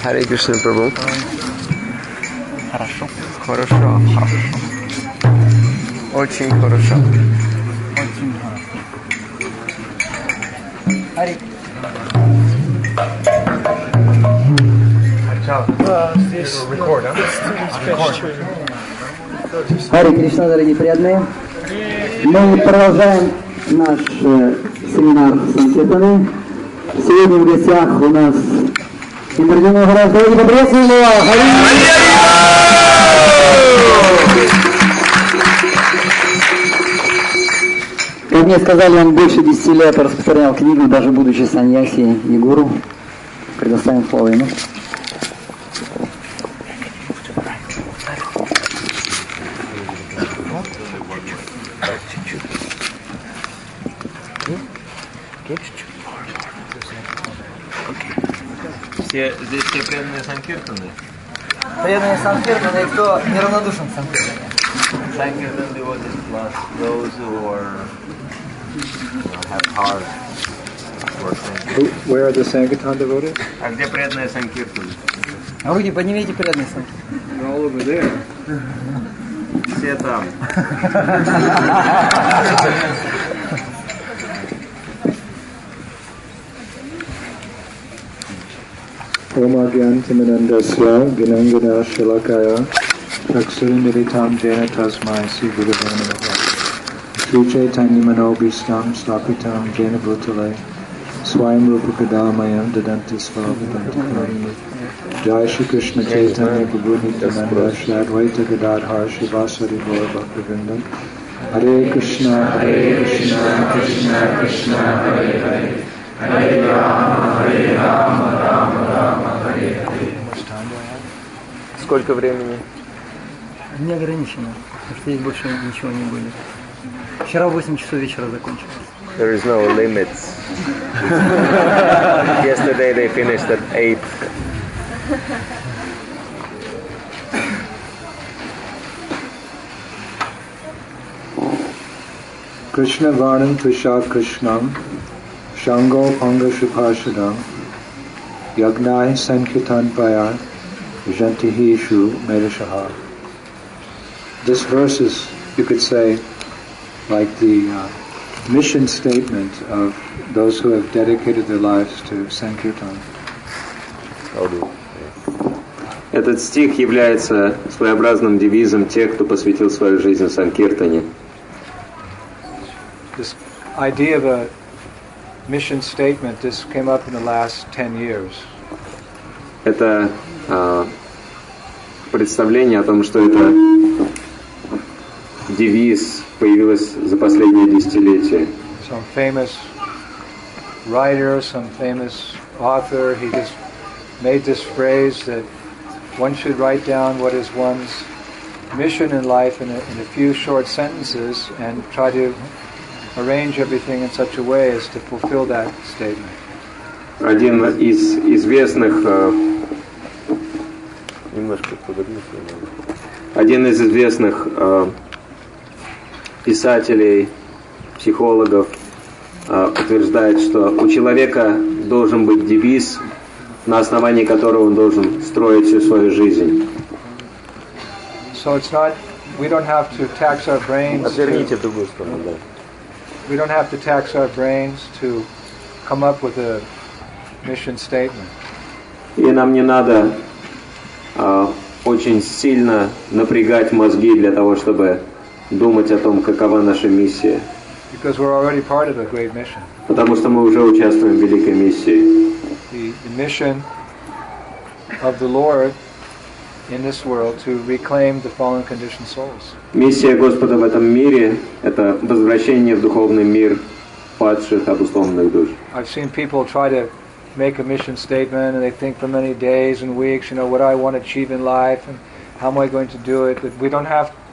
Харе Кришна, Прабху. Хорошо. Хорошо, хорошо. Очень хорошо. Очень хорошо. Харе. Здесь рекорд, да? Харе Кришна, дорогие преданные. Мы продолжаем наш семинар Санкиртаны. Сегодня в гостях у нас Индрадьюмна Свами. Давайте поприветствуем его! Как мне сказали, он больше 10 лет распространял книгу, даже будучи саньяси и гуру. Предоставим слово ему. Здесь все преданные Санкиртаны. Преданные Санкиртаны, кто неравнодушен к Санкиртане. Санкиртаны devotees plus those who have heart for Sankirtan. Where are the Sankirtan devotees? А где преданные Санкиртаны? Руки поднимите, преданные Санкиртаны. They're all over there. Все там. Om Agyantimanandasya Ginangana Shilakaya Praksurimiritam Jena Tasmai Sri Gurave Namaha Sri Chaitanya Manobhistam Stapitam Jena Bhutale Swayam Rupa Kadamayam Dadanti Slava Danti Jai Shri Krishna Chaitanya Prabhu Nityananda Shri Advaita Gadadhar Shivasari Gaur Bhaktivinoda Hare Krishna Krishna Krishna Hare Hare Hare Rama Rama Rama Hare Hare. Сколько времени? Не ограничено, потому что здесь больше ничего не будет. Вчера в 8 часов вечера закончилось. There is no limits. Yesterday they finished at 8. Krishna Varnam Trisha Krishnam Shango Panga Shupashadam Yagnai Sankirtan Paya Jantihi Shu Medashaha. This verse is, you could say, like the mission statement of those who have dedicated their lives to Sankirtan. Этот стих является своеобразным девизом тех, кто посвятил свою жизнь Санкиртане. This idea of a mission statement, this came up in the last 10 years. Это представление о том, что это девиз появилось за последние десятилетия. Some famous writer, some famous author, he just made this phrase that one should write down what is one's mission in life in a few short sentences and try to arrange everything in such a way as to fulfill that statement. Один из известных писателей, психологов утверждает, что у человека должен быть девиз, на основании которого он должен строить всю свою жизнь. So it's not, we don't have to tax our brains. Отверните в другую сторону, да. We don't have to tax our brains to come up with a mission statement. И нам не надо очень сильно напрягать мозги для того, чтобы думать о том, какова наша миссия. Because we're already part of a great mission. Потому что мы уже участвуем в великой миссии. The mission of the Lord in this world to reclaim the fallen conditioned souls. Миссия Господа в этом мире – это возвращение в духовный мир падших, обусловленных душ. I've seen people try to make a mission statement and they think for many days and weeks, what I want to achieve in life and how am I going to do it, but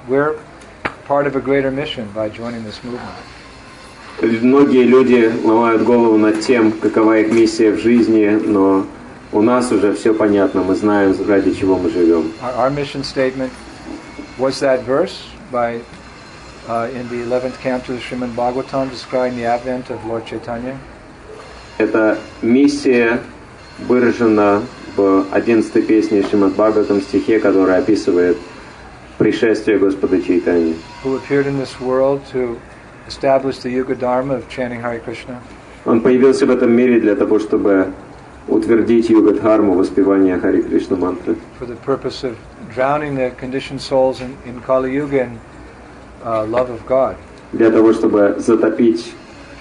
we're part of a greater mission by joining this movement. Многие люди ломают голову над тем, какова их миссия в жизни, но у нас уже все понятно, мы знаем, ради чего мы живем. Our mission statement was that verse by in the 11th canto of Srimad Bhagavatam describing the advent of Lord Chaitanya. Эта миссия выражена в 11-й песне Шримад Бхагаватам стихе, который описывает пришествие Господа Чайтаньи. Who appeared in this world to establish the Yuga Dharma of chanting Hare Krishna. Он появился в этом мире для того, чтобы утвердить юга-дхарму воспевания Харе Кришна мантры. For the purpose of drowning the conditioned souls in Kali Yuga in love of God. Для того, чтобы затопить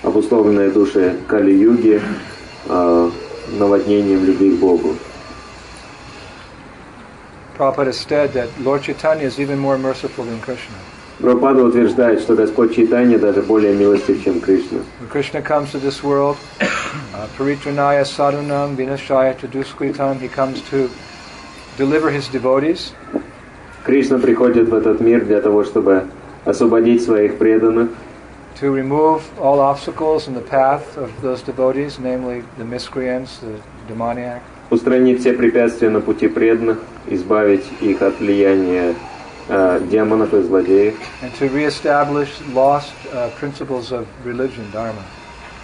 обусловленные души Кали-юги наводнением любви к Богу. Prabhupada said that Lord Chaitanya is even more merciful than Krishna. Прабхупада утверждает, что Господь Чайтанья даже более милостив, чем Кришна. When Krishna comes to this world, paritranaya sadhunam vinashaya chaduskritam, he comes to deliver his devotees. Кришна приходит в этот мир для того, чтобы освободить своих преданных, to remove all obstacles in the path of those devotees, namely the miscreants, the demoniac. Устранить все препятствия на пути преданных, избавить их от влияния демонов и злодеев. And to reestablish lost principles of religion, dharma.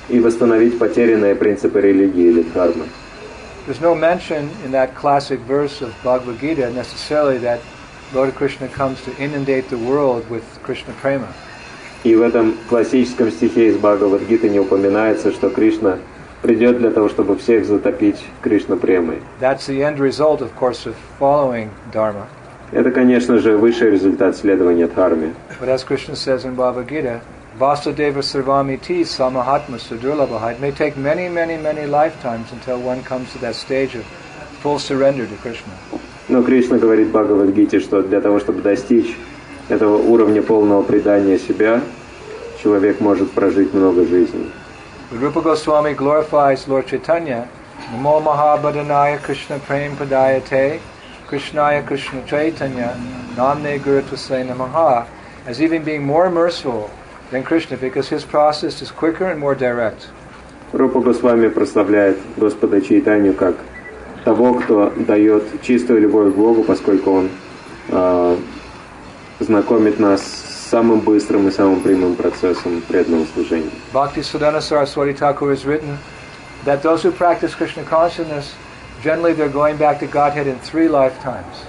И восстановить потерянные принципы религии или дхармы. There's no mention in that classic verse of Bhagavad Gita necessarily that Lord Krishna comes to inundate the world with Krishna prema. И в этом классическом стихе из Бхагавад-гиты не упоминается, что Кришна придет для того, чтобы всех затопить Кришна премой. That's the end result, of course, of following dharma. Это, конечно же, высший результат следования дхарме. But as Krishna says in Bhagavad Gita, Vasudeva Sarvamiti Samahatma Sudurlabha. It may take many, many, many lifetimes until one comes to that stage of full surrender to Krishna. Но Кришна говорит в Бхагавад-гите, что для того, чтобы достичь этого уровня полного предания себя, человек может прожить много жизней. Rupa Goswami glorifies Lord Chaitanya, Namo Mahabhadanaya Krishna Prem Padayate, Krishnaya Krishna Chaitanya, Namne Gurutvase Namaha, as even being more merciful than Krishna, because his process is quicker and more direct. Рупа Госвами прославляет Господа Чайтанью как того, кто дает чистую любовь к Богу, поскольку он знакомит нас с самым быстрым и самым прямым процессом преданного служения. Bhakti Siddhanta Saraswati Thakur has written that those who practice Krishna consciousness, generally they're going back to Godhead in 3 lifetimes.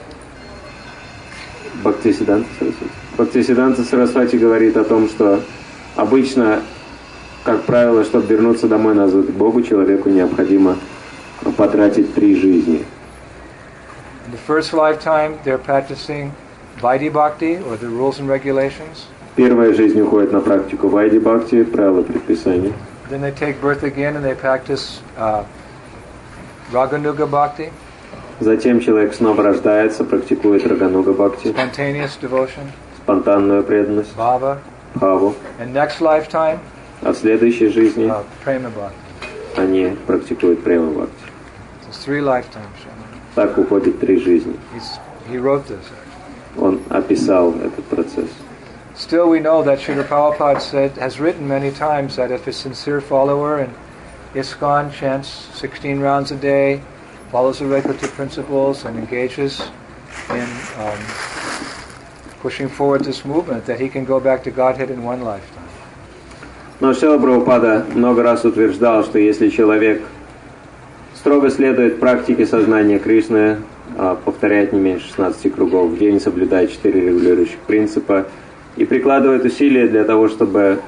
Бхактисиданта Сарасвати говорит о том, что обычно, как правило, чтобы вернуться домой назад к Богу, человеку необходимо потратить 3 жизни. In the first lifetime, they're practicing Vaidhi Bhakti, or the rules and regulations. Первая жизнь уходит на практику Вайди Бхакти, правила предписания. Then they take birth again and they practice Raganuga Bhakti. Затем человек снова рождается, практикует Рагануга Бхакти, Spontaneous devotion. спонтанную преданность, Bhava. бхаву. And next lifetime, А в следующей жизни Prema Bhakti. они практикуют Према Бхакти. So it's 3 lifetimes. Так уходит 3 жизни. He wrote this. Он описал этот процесс. Still, we know that Srila Prabhupada has written many times that if a sincere follower in ISKCON chants 16 rounds a day, follows the regulative principles, and engages in pushing forward this movement, that he can go back to Godhead in 1 lifetime. Но Шрила Прабхупада много раз утверждал, что если человек строго следует практике сознания Кришны, повторяет не меньше 16 кругов в день, соблюдает 4 регулирующих принципа и прикладывает усилия для того, чтобы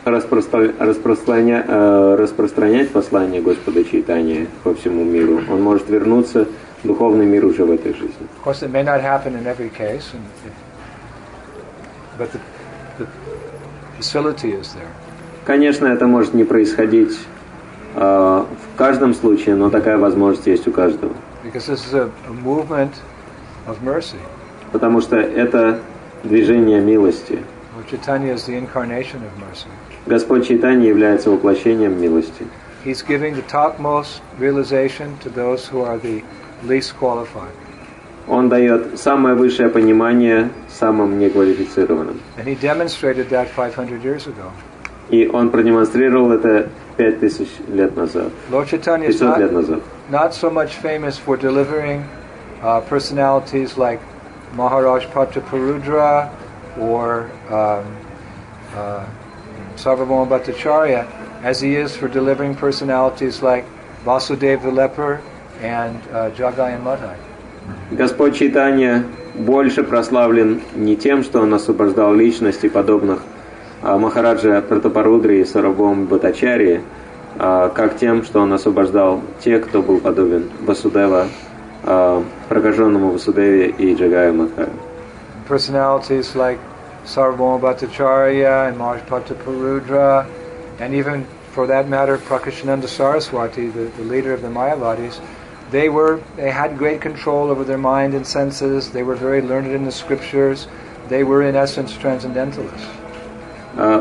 распространять послание Господа Чайтаньи по всему миру, он может вернуться в духовный мир уже в этой жизни. Of course, it may not happen in every case, but the facility is there. Конечно, это может не происходить в каждом случае, но такая возможность есть у каждого. Because this is a movement of mercy. Потому что это движение милости. Lord Chaitanya is the incarnation of mercy. Господь Чайтанья является воплощением милости. He's giving the topmost realization to those who are the least qualified. Он дает самое высшее понимание самым неквалифицированным. And he demonstrated that 500 years ago. И он продемонстрировал это 5000 лет назад. Lord Chaitanya is 500 лет назад. not so much famous for delivering personalities like Maharaj Prataparudra or Sarvabhauma Bhattacharya, as he is for delivering personalities like Vasudeva the leper and Jagai and Madhai. Господь Чайтанья больше прославлен не тем, что он освобождал личности, подобных Махараджа Пратапарудре и Сарвабхауме Бхаттачарье, как тем, что он освобождал тех, кто был подобен Васудева, прокаженному Васудеве и Джагаю Мадхаю. Personalities like Sarvabhauma Bhattacharya and Maharaj Pratapārudra, and even for that matter Prakashananda Saraswati, the leader of the Mayavadis, they had great control over their mind and senses. They were very learned in the scriptures. They were in essence transcendentalists.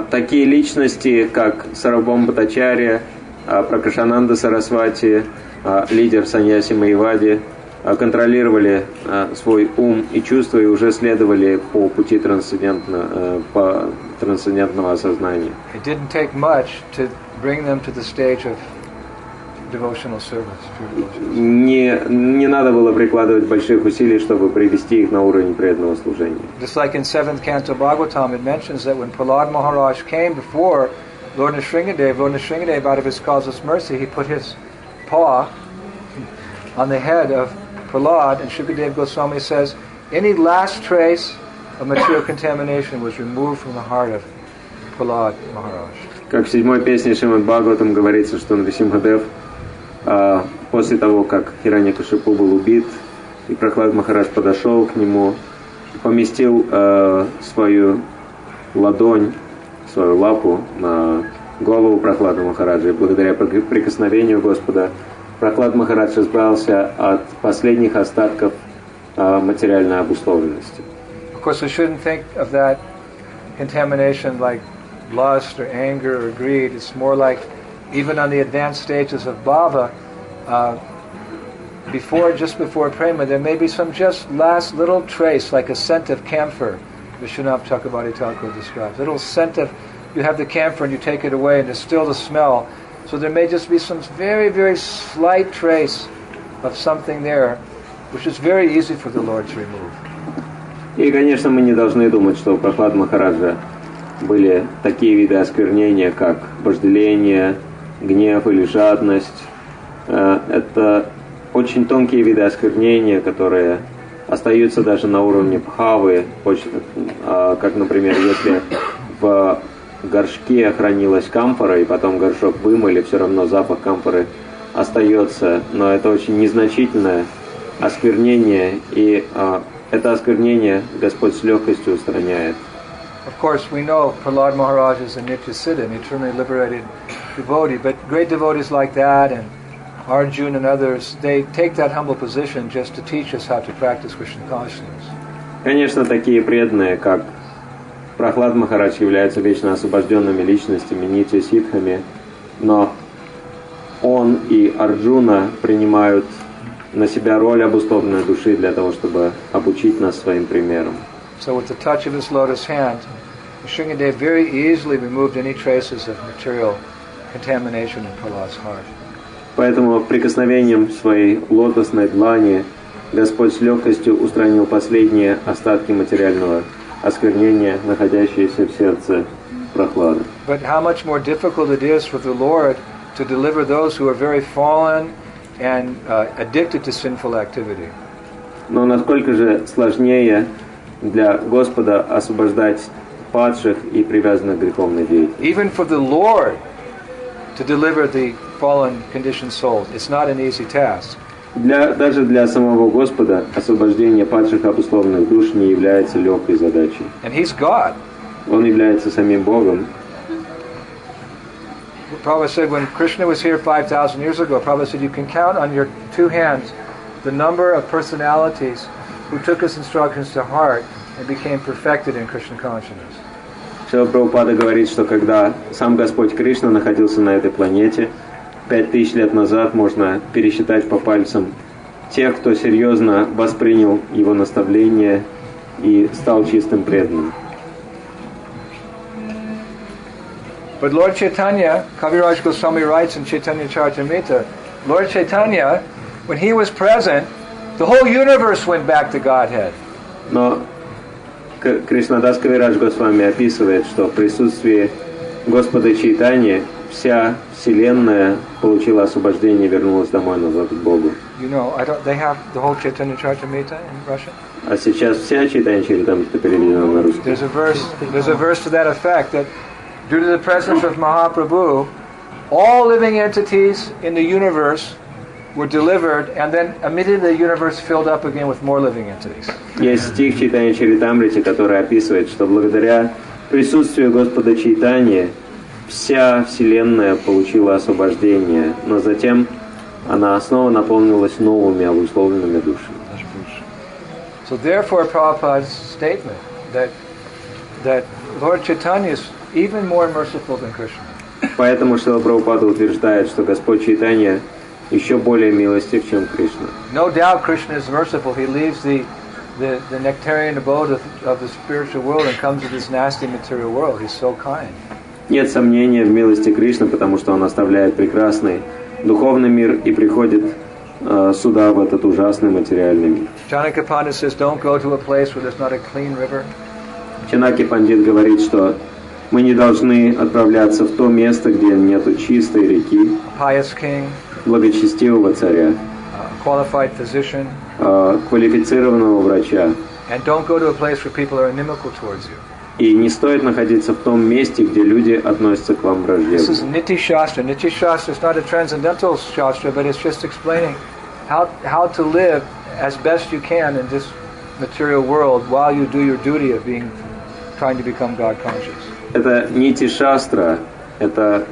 Такие личности, как Сарвабхаума Бхаттачарья, Пракашананда Сарасвати, лидер саньяси Майявади, контролировали свой ум и чувства и уже следовали по пути трансцендентного осознания. It didn't take much to bring them to the stage of devotional service. Не надо было прикладывать больших усилий, чтобы привести их на уровень преданного служения. Just like in 7th Canto Bhagavatam, it mentions that when Prahlad Maharaj came before Lord Nrsingadev, out of his causeless mercy, he put his paw on the head of Prahlad, and Shukadev Goswami says, any last trace of material contamination was removed from the heart of Prahlad Maharaj. Как в 7-й песне Шримад Бхагаватам говорится, что Нрисимхадев после того, как Хираньякашипу был убит, и Прахлад Махарадж подошел к нему, поместил свою ладонь, свою лапу на голову Прахлада Махараджа, и благодаря прикосновению Господа Прахлад Махарадж избавился от последних остатков материальной обусловленности. Of course, we shouldn't think of that contamination like lust or anger or greed. It's more like, even on the advanced stages of bhava, just before prema, there may be some just last little trace, like a scent of camphor. Vishwanath Chakravarti Thakur describes. Little scent of, you have the camphor and you take it away and there's still the smell. So there may just be some very, very slight trace of something there, which is very easy for the Lord to remove. И, конечно, мы не должны думать, что у Прахлад Махараджа были такие виды осквернения, как вожделение, гнев или жадность. Это очень тонкие виды осквернения, которые остаются даже на уровне бхавы, как, например, если в горшке хранилась камфора, и потом горшок вымыли, все равно запах камфоры остается, но это очень незначительное осквернение, и это осквернение Господь с легкостью устраняет. Of course, we know Prahlad Maharaj is a Nityasiddha, an eternally liberated devotee, but great devotees like that, and Arjuna and others, they take that humble position just to teach us how to practice Krishna consciousness. Конечно, такие преданные, как Прахлад Махарадж, являются вечно освобожденными личностями, нитья-сидхами, но он и Арджуна принимают на себя роль обусловленной души для того, чтобы обучить нас своим примером. So with the touch of his lotus hand, Nrsingadev very easily removed any traces of material contamination in Prahlad's heart. Поэтому прикосновением своей лотосной длани Господь с легкостью устранил последние остатки материального осквернения, находящиеся в сердце Прахлады. But how much more difficult it is for the Lord to deliver those who are very fallen and addicted to sinful activity. Но насколько же сложнее для Господа освобождать падших и привязанных к греховной деятельности. Even for the Lord to deliver the fallen conditioned souls, it's not an easy task. Даже для самого Господа освобождение падших обусловленных душ не является легкой задачей. And He's God. Он является самим Богом. Prabhupada said when Krishna was here 5,000 years ago, Prabhupada said you can count on your two hands the number of personalities who took his instructions to heart and became perfected in Krishna consciousness. Шрила Прабхупада говорит, что когда сам Господь Кришна находился на этой планете, 5000 лет назад можно пересчитать по пальцам тех, кто серьезно воспринял его наставления и стал чистым преданным. But Lord Chaitanya, Kaviraj Goswami writes in Chaitanya Charitamrita, Lord Chaitanya, when he was present, the whole universe went back to Godhead. Но Кришнадас Кавирадж Госвами описывает, что в присутствии Господа Чайтаньи вся Вселенная получила освобождение и вернулась домой назад к Богу. You know, they have the whole Chaitanya Charitamrita in Russian. А сейчас вся Чайтанья Чаритамрита переведена на русский. There's a verse to that effect that due to the presence of Mahaprabhu, all living entities in the universe were delivered, and then immediately the universe filled up again with more living entities. Есть стих в Чайтанья Чаритамрите, который описывает, что благодаря присутствию Господа Чайтаньи вся Вселенная получила освобождение, но затем она снова наполнилась новыми обусловленными душами. So therefore, Prabhupada's statement that Lord Chaitanya is even more merciful than Krishna. Поэтому Шрила Прабхупада утверждает, что Господь Чайтанья еще более милостив, чем Кришна. No doubt Krishna is merciful. He leaves the nectarian abode of the spiritual world and comes to this nasty material world. He's so kind. Нет сомнения в милости Кришны, потому что он оставляет прекрасный духовный мир и приходит сюда, в этот ужасный материальный мир. Chanakya Pandit says, don't go to a place where there's not a clean river. Чанаки Пандит говорит, что мы не должны отправляться в то место, где нету чистой реки, Pious king, благочестивого царя, qualified physician, квалифицированного врача. and don't go to a place where people are inimical towards you. И не стоит находиться в том месте, где люди относятся к вам This is враждебно. Niti Shastra. Niti Shastra is not a transcendental Shastra, but it's just explaining how to live as best you can in this material world while you do your duty of trying to become God conscious. Это нити шастра, это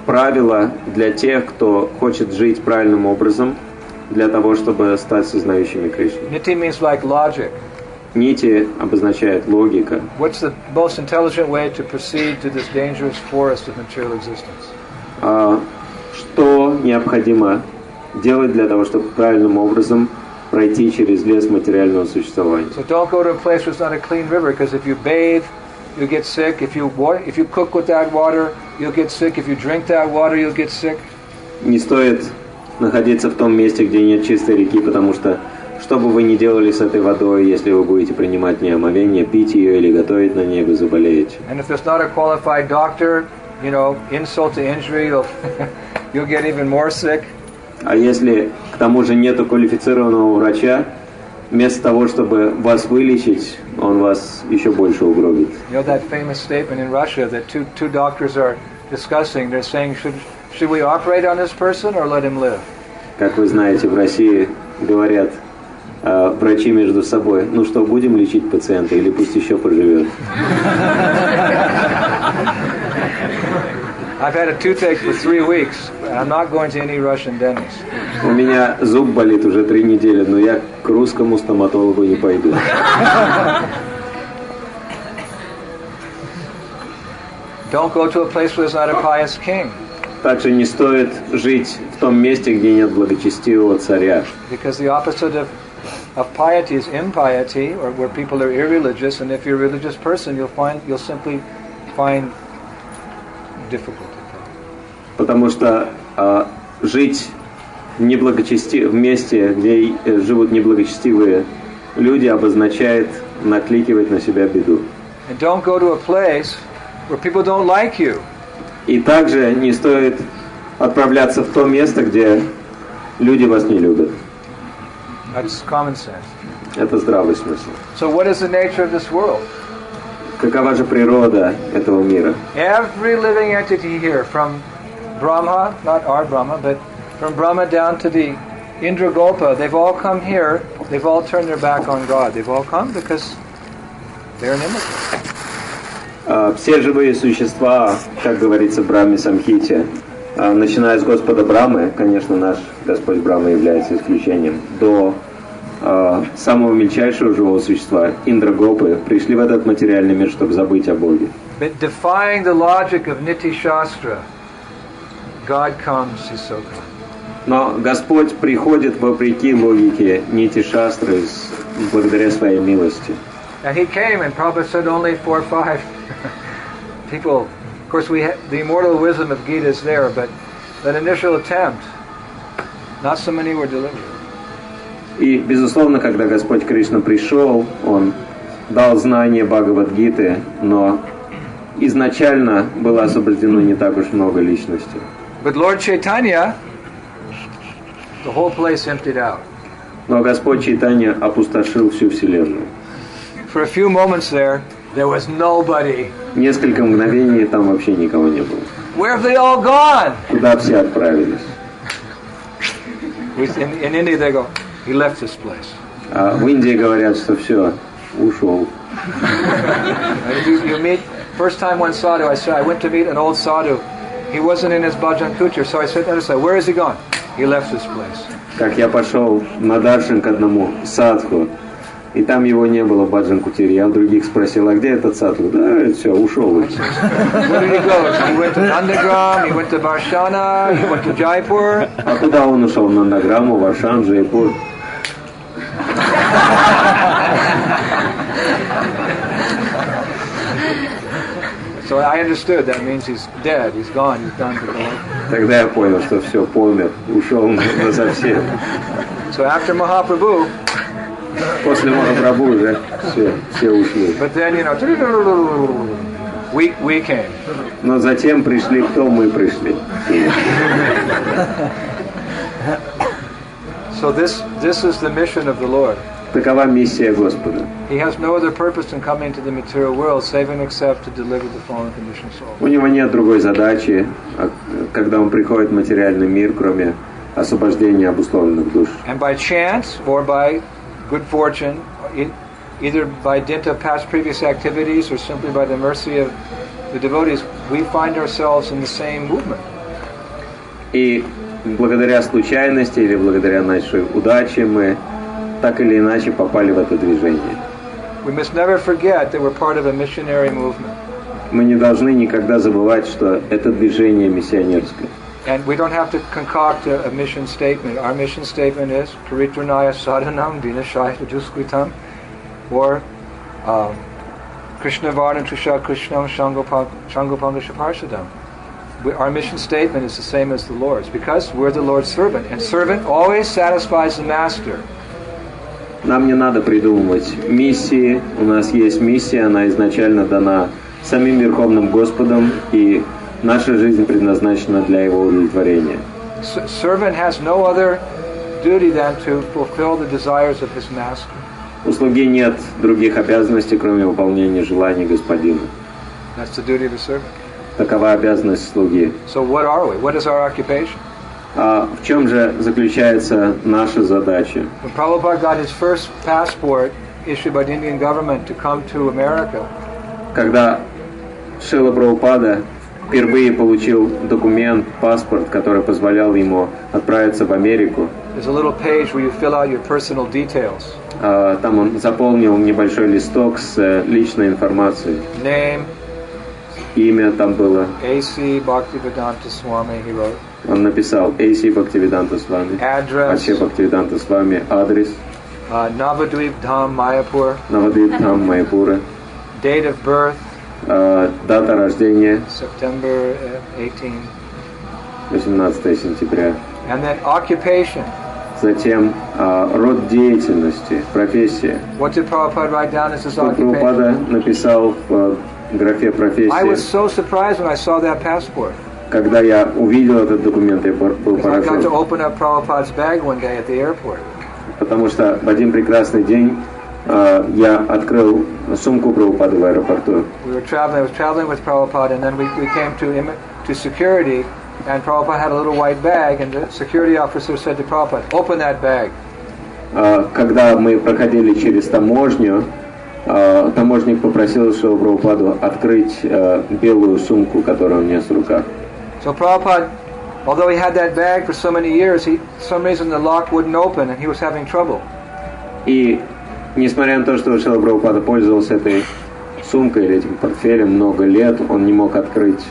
правило для тех, кто хочет жить правильным образом, для того, чтобы стать сознающими Кришну. Niti means like logic. Нити обозначает логика. What's the most intelligent way to proceed to this dangerous forest of material existence? Что необходимо делать для того, чтобы правильным образом пройти через лес материального существования? So don't go to a place where it's not a clean river, because if you bathe, you get sick. If you cook with that water, you'll get sick. If you drink that water, you'll get sick. Не стоит находиться в том месте, где нет чистой реки, потому что что бы вы ни делали с этой водой, если вы будете принимать в ней омовение, пить ее или готовить на ней, вы заболеете. And if there's not a qualified doctor, insult to injury, you'll get even more sick. А если к тому же нету квалифицированного врача, вместо того, чтобы вас вылечить, он вас еще больше угробит. That famous statement in Russia that two doctors are discussing, they're saying, should we operate on this person or let him live? Как вы знаете, в России говорят врачи между собой, ну что, будем лечить пациента или пусть еще поживет? I've had a toothache for 3 weeks. I'm not going to any Russian dentist. У меня зуб болит уже 3 недели, но я к русскому стоматологу не пойду. Don't go to a place where there's not a pious king. Также не стоит жить в том месте, где нет благочестивого царя. Because the opposite of piety is impiety, or where people are irreligious, and if you're a religious person, you'll simply find difficulty. Потому что жить в месте, где живут неблагочестивые люди, обозначает накликивать на себя беду. And don't go to a place where people don't like you. И также не стоит отправляться в то место, где люди вас не любят. That's common sense. Это здравый смысл. So what is the nature of this world? Какова же природа этого мира? Every living entity here, from Brahma, not our Brahma, but from Brahma down to the Indragopa, they've all come here, they've all turned their back on God. They've all come because they're inimical. Все живые существа, как говорится в Брахме Самхите, начиная с Господа Брамы, конечно, наш Господь Брахма является исключением, до самого мельчайшего живого существа, Индрагопы, пришли в этот материальный мир, чтобы забыть о Боге. But defying the logic of Niti Shastra, God comes, He's so kind. Но Господь приходит вопреки логике Нити Шастры благодаря своей милости. And He came, and Prabhupada said only 4 or 5 people. Of course, the immortal wisdom of Gita is there, but that initial attempt, not so many were delivered. И, безусловно, когда Господь Кришна пришел, Он дал знание Бхагавад-гиты, но изначально было освобождено не так уж много личностей. But Lord Chaitanya, the whole place emptied out. Но Господь Чайтанья опустошил всю Вселенную. For a few moments there was nobody. Несколько мгновений там вообще никого не было. Where have they all gone? Куда все отправились? In India they go, he left this place. А в Индии говорят, что все, ушел. You meet, first time one sadhu, I went to meet an old sadhu. He wasn't in his bhajan kutir, so I said to him, where is he gone? He left this place. Как я пошел на даршан к одному Садху, и там его не было в баджан кутире. Я у других спросил, а где этот Садху? Да, все, ушел. Where did he go? He went to Nandagram, he went to Varshana, he went to Jaipur. А куда он ушел? В Нандаграмму, Варшан, Джайпур. So I understood that means he's dead, he's gone, he's done for the Lord. Тогда я понял, что все, помер, ушел насовсем. So after Mahaprabhu, после Махапрабху уже все ушли. But then, we came. Но затем пришли, кто мы пришли. So this is the mission of the Lord. Такова миссия Господа. He has no other purpose in coming to the material world, save and except to deliver the fallen conditioned soul. У него нет другой задачи, когда он приходит в материальный мир, кроме освобождения обусловленных душ. And by chance or by good fortune, either by dint of past previous activities or simply by the mercy of the devotees, we find ourselves in the same movement. И благодаря случайности или благодаря нашей удаче мы так или иначе попали в это движение. We must never forget that we're part of a missionary movement. Мы не должны никогда забывать, что это движение миссионерское. And we don't have to concoct a mission statement. Our mission statement is Paritranaya Sadhanam Vinashaya Duskritam, or Krishna Vardhan Tusha Krishnam Shangopanga Shaparshadam. Our mission statement is the same as the Lord's because we're the Lord's servant, and servant always satisfies the master. Нам не надо придумывать миссии. У нас есть миссия, она изначально дана самим Верховным Господом, и наша жизнь предназначена для Его удовлетворения. Servant has no other duty than to fulfill the desires of his master. У слуги нет других обязанностей, кроме выполнения желаний Господина. That's the duty of a servant. Такова обязанность слуги. So what are we? What is our occupation? А в чем же заключается наша задача? When Prabhupada got his first passport issued by the Indian government to come to America, когда Шрила Прабхупада впервые получил документ, паспорт, который позволял ему отправиться в Америку, there's a little page where you fill out your personal details. Там он заполнил небольшой листок с личной информацией. Name. Имя там было. A.C. Bhaktivedanta Swami, he wrote. Он написал A.C. Bhaktivedanta Swami. Address. А.Ч. Bhaktivedanta Swami. Адрес. Navadvip Dham, Mayapur. Navadvip Dham, Mayapura. Date of birth. Дата рождения. September 18. 18 сентября. And then occupation. Затем род деятельности, профессия. What did Prabhupada write down as his occupation? Прабхупада написал в графе профессия. I was so surprised when I saw that passport. Когда я увидел этот документ, я был I got to поражен. open up Prabhupada's bag one day at the airport. Потому что в один прекрасный день я открыл сумку Прабхупады в аэропорту. I was traveling with Prabhupada, and then we came to security, and Prabhupada had a little white bag, and the security officer said to Prabhupada, "Open that bag." Когда мы проходили через таможню, таможник попросил Шрилу Прабхупаду открыть белую сумку, которую он нес в руках. So Prabhupada, although he had that bag for so many years, for some reason the lock wouldn't open, and he was having trouble. И несмотря на то, что Шрила Прабхупада пользовался этой сумкой или этим портфелем много лет, он не мог открыть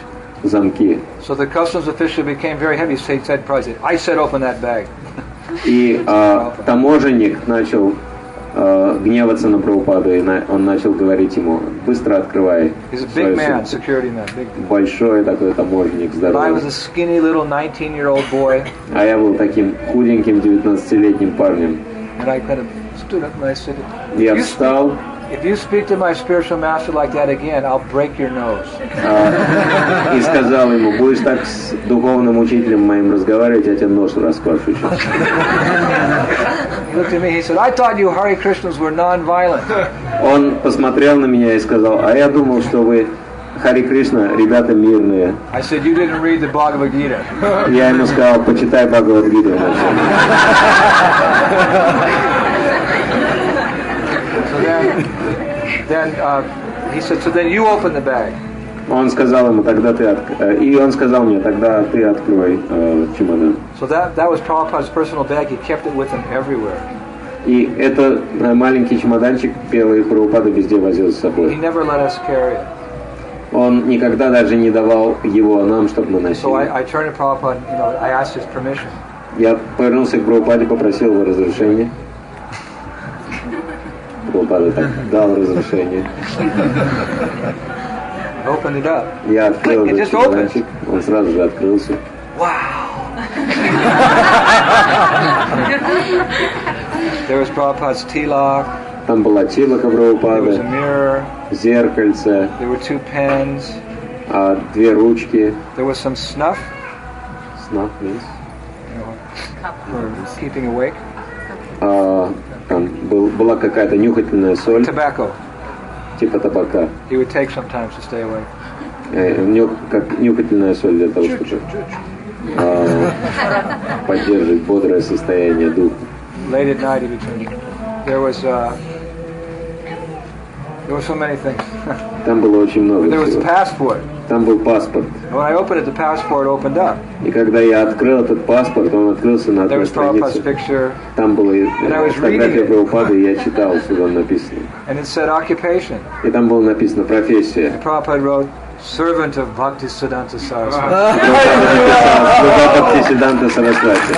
замки. So the customs official became very heavy. He said, "I said open that bag." И таможенник начал гневаться на Прабхупаду, и он начал говорить ему: быстро открывай. He's a big man, security man, big. Большой такой таможенник, I здоровый. was a skinny little 19-year-old boy. А я был таким худеньким 19-летним парнем. And I kind of stood up and I said, Я встал If you speak to my spiritual master like that again, I'll break your nose. И сказал ему, будешь так с духовным учителем моим разговаривать, я тебе нос расквашу сейчас. He looked at me, he said, I thought you Hare Krishnas were non-violent. Он посмотрел на меня и сказал, а я думал, что вы Харе Кришна, ребята мирные. I said, you didn't read the Bhagavad Gita. Я ему сказал, почитай Бхагавад-гиту вначале. Then he said, so then you open the bag. Он сказал ему, тогда ты и он сказал мне, тогда ты открой чемодан. So that was Prabhupada's personal bag. He kept it with him everywhere. И это маленький чемоданчик белый Прабхупада везде возил с He собой. never let us carry it. Он никогда даже не давал его нам, чтобы мы So носили. I turned to Prabhupada, I asked his permission. Я повернулся к Прабхупаде, попросил его разрешения. Прабхупада так дал разрешение. Opened it up. Я открыл этот чемоданчик, он сразу же открылся. Wow! There was Prabhupada's tilak. Там была тилака There was a Прабхупады, mirror. зеркальце, There were 2 pens. 2 ручки. There was some snuff Snuff means? for keeping awake. Там была какая-то нюхательная соль, Tobacco. типа табака. He would take sometimes to stay awake. Как нюхательная соль для того, чтобы поддерживать бодрое состояние духа. Late at night he would drink. There was so many things. Там было очень много There was the всего. passport. Там был паспорт. When I opened it, the passport opened up. И когда я открыл этот паспорт, он открылся на There одной was Prabhupada's странице. picture, Там была was фотография reading it. Прабхупады, и я читал, что там написано. and it said occupation. И там было написано профессия. And Prabhupada wrote, servant of Bhakti Siddhanta Saraswati. Прабхупада написал «Слуга Бхактисиддханта Сарасвати».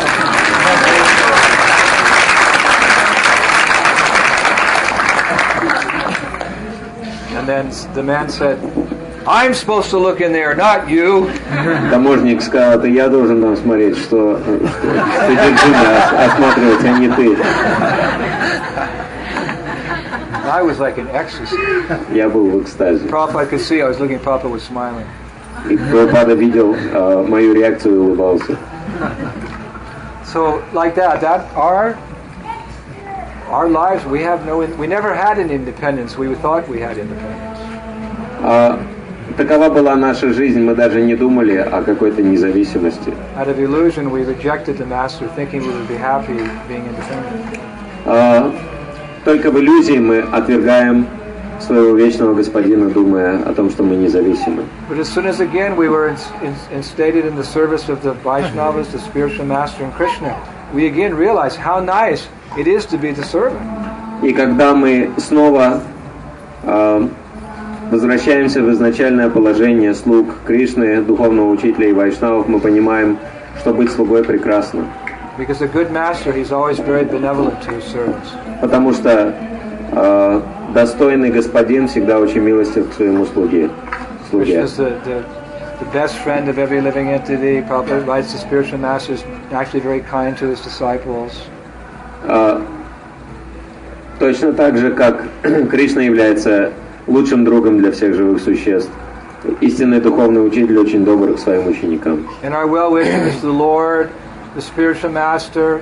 And then the man said, I'm supposed to look in there, not you. Таможник сказал, это я должен там смотреть, что содержимое осматривать, а не ты. I was like in ecstasy. Я был в экстазе. Prabhupada could see I was looking, Prabhupada was smiling. И Прабхупада видел мою реакцию и улыбался. So like that our lives, we never had an independence. We thought we had independence. Такова была наша жизнь, мы даже не думали о какой-то независимости. Out of illusion, we rejected the master, thinking we would be happy being independent. Только в иллюзии мы отвергаем своего вечного господина, думая о том, что мы независимы. But as soon as again we were instated in the service of the Vaishnavas, the spiritual master and Krishna, we again realized how nice it is to be the servant. И когда мы снова возвращаемся в изначальное положение слуг Кришны, духовного учителя и вайшнавов, мы понимаем, что быть слугой прекрасно. Because a good master, he's always very benevolent to his servants. Потому что достойный господин всегда очень милостив к своему слуге. Krishna is the best friend of every living entity. Prabhupada writes the spiritual master is actually very kind to his disciples. Точно так же, как Кришна является лучшим другом для всех живых существ. Истинный духовный учитель очень добр к своим ученикам. And our well-wishers, the Lord, the spiritual master,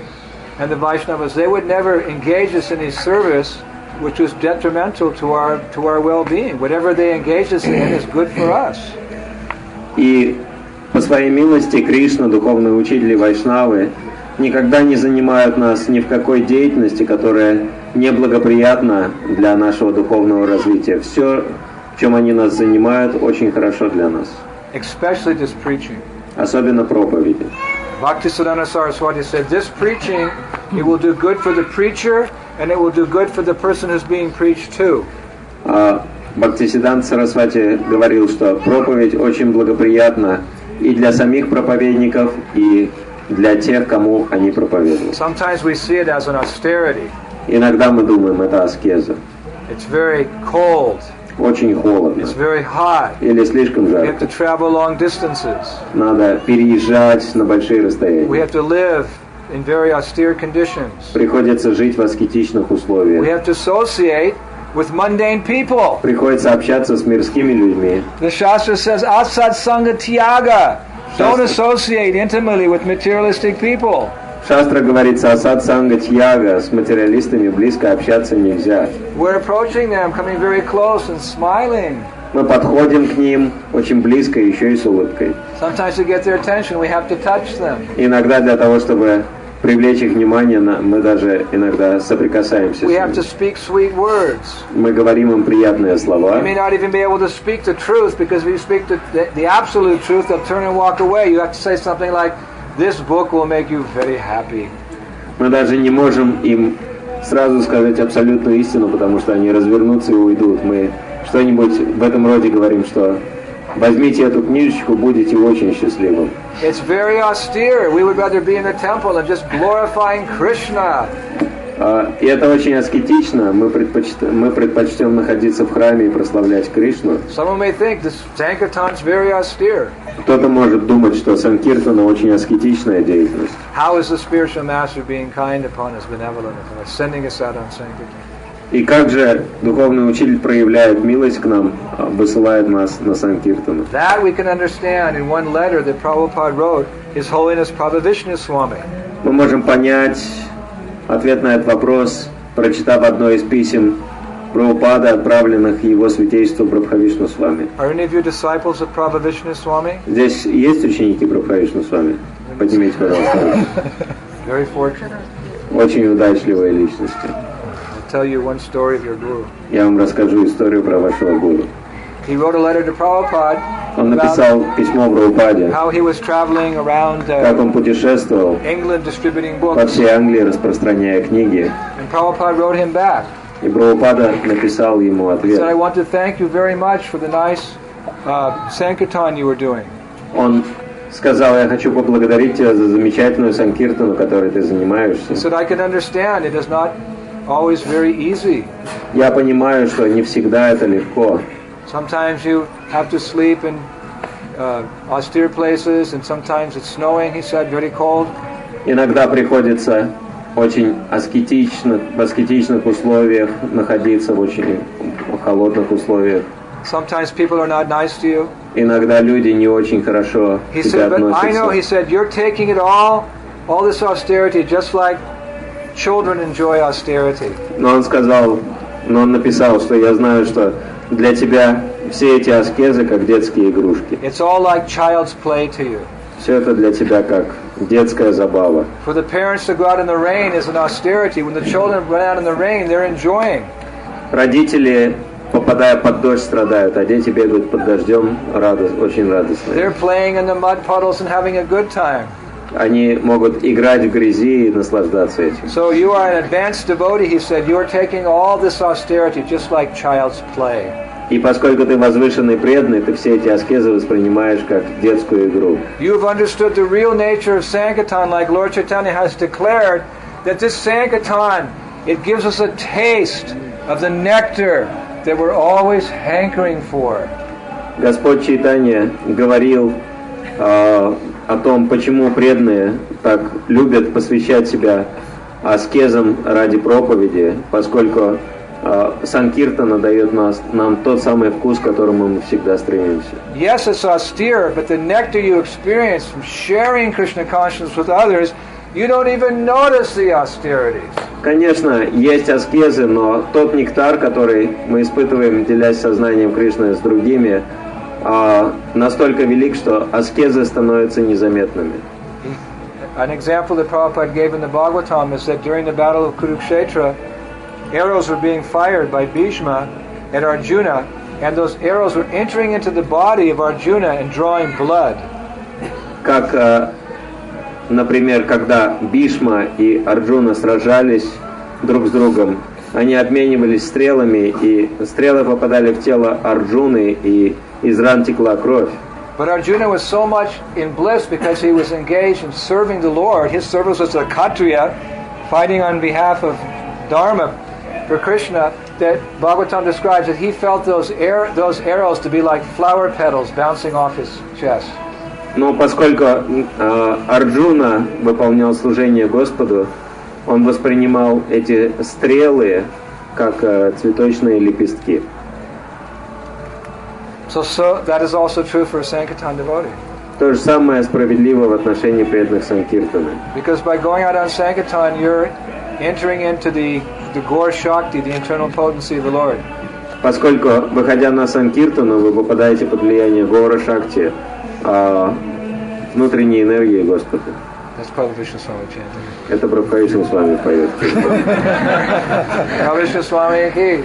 and the Vaishnavas, they would never engage us in his service, which was detrimental to our well-being. Whatever they engage us in is good for us. И по своей милости Кришна, духовные учители вайшнавы, никогда не занимают нас ни в какой деятельности, которая неблагоприятна для нашего духовного развития. Все, в чем они нас занимают, очень хорошо для нас. Especially this preaching. Особенно проповеди. Bhaktisiddhanta Saraswati said, this preaching, it will do good for the preacher, and it will do good for the person who's being preached to. Бхактисиддханта Сарасвати говорил, что проповедь очень благоприятна и для самих проповедников, и для тех, кому они проповедуют. Sometimes we see it as an austerity. Иногда мы думаем, это аскеза. It's very cold. Очень холодно. It's very hot. Или слишком We have жарко. to travel long distances. Надо переезжать на большие We расстояния. have to live in very austere conditions. Приходится жить в аскетичных We условиях. have to associate with mundane people. Приходится общаться с мирскими людьми. The Shastra says, asat sanga tyaga. Don't associate intimately with materialistic people. Шастра говорится о сатсанга тьяга, с материалистами близко общаться нельзя. We're approaching them, coming very close and smiling. Мы подходим к ним очень близко, еще и с улыбкой. Sometimes to get their attention, we have to touch them. Иногда для того, чтобы привлечь их внимание, мы даже иногда соприкасаемся We с have to ними. speak sweet words. Мы говорим им приятные слова. You may not even be able to speak the truth, because if you speak the absolute truth, they'll turn and walk away. You have to say something like, this book will make you very happy. Мы даже не можем им сразу сказать абсолютную истину, потому что они развернутся и уйдут. Мы что-нибудь в этом роде говорим, что возьмите эту книжечку, будете очень счастливым. It's very austere. We would rather be in the temple and just glorifying Krishna. И это очень аскетично. Мы предпочтем находиться в храме и прославлять Кришну. Someone may think this Sankirtan is very austere. Кто-то может думать, что Санкиртана очень аскетичная деятельность. How is the spiritual master being kind upon us, benevolent upon us, sending us out on Sankirtan? И как же духовный учитель проявляет милость к нам, высылает нас на Санкиртану? That we can understand in one letter that Prabhupada wrote, His Holiness Prabhupada Swami. Мы можем понять ответ на этот вопрос, прочитав одно из писем Прабхупады, отправленных его святейству Прабхупаде Свами. Are any of you disciples of Prabhupada Swami? Здесь есть ученики Прабхупаде Свами? Поднимите, пожалуйста, руки. Very fortunate. Очень удачливые личности. I'll tell you one story of your guru. Я вам расскажу историю про вашего гуру. He wrote a letter to Prabhupada Он написал письмо Прабхупаде, how he was traveling around как он путешествовал England distributing по books. всей Англии, распространяя книги. And Prabhupada wrote him back. И Прабхупада написал ему He said, I ответ. want to thank you very much for the nice Sankirtan you were doing. Он сказал, я хочу поблагодарить тебя за замечательную санкиртану, которой ты He занимаешься. said, I can understand it is not always very easy. Я понимаю, что не всегда это легко. Sometimes you have to sleep in austere places, and sometimes it's snowing, he said, very cold. Иногда приходится очень в аскетичных условиях находиться, в очень холодных условиях. Sometimes people are not nice to you. Иногда люди не очень хорошо к He тебе said, but I know, he относятся. said, you're taking it all this austerity, just like children enjoy austerity. Но он написал, что я знаю, что для тебя все эти аскезы как детские игрушки. It's all like child's play to you. Все это для тебя как детская забава. For the parents to go out in the rain is an austerity. When the children run out in the rain, they're enjoying. Родители, попадая под дождь, страдают, а дети бегают под дождем очень радостные. They're playing in the mud puddles and having a good time. Они могут играть в грязи и наслаждаться этим. So you are an advanced devotee, he said. You are taking all this austerity just like child's play. И поскольку ты возвышенный преданный, ты все эти аскезы воспринимаешь как детскую игру. You've understood the real nature of Sankirtan, like Lord Chaitanya has declared, that this Sankirtan, it gives us a taste of the nectar that we're always hankering for. Господь Чайтанья говорил о том, почему преданные так любят посвящать себя аскезам ради проповеди, поскольку Санкиртана дает нам тот самый вкус, к которому мы всегда стремимся. Yes, it's austere, but the nectar you experience from sharing Krishna consciousness with others, you don't even notice the austerities. Конечно, есть аскезы, но тот нектар, который мы испытываем, делясь сознанием Кришны с другими, настолько велик, что аскезы становятся незаметными. An example that Prabhupada gave in the Bhagavatam is that during the battle of Kurukshetra, arrows were being fired by Bhishma at Arjuna, and those arrows were entering into the body of Arjuna and drawing blood. Как, например, когда Бишма и Арджуна сражались друг с другом, они обменивались стрелами, и стрелы попадали в тело Арджуны, и из ран текла кровь. But Arjuna was so much in bliss because he was engaged in serving the Lord. His service was a Kshatriya, fighting on behalf of Dharma for Krishna, that Bhagavatam describes that he felt those arrows to be like flower petals bouncing off his chest. Но поскольку Арджуна выполнял служение Господу, он воспринимал эти стрелы как цветочные лепестки. So that is also true for a Sankirtan devotee. То же самое справедливо в отношении преданных Санкиртаны. Because by going out on Sankirtan, you're entering into the Gaur Shakti, the internal potency of the Lord. Поскольку, выходя на Санкиртану, вы попадаете под влияние Гора Шакти, внутренней энергии Господа. That's Prabhupada Swami chanting. Это Прабхупаде с вами поет. Prabhupada Swami ki.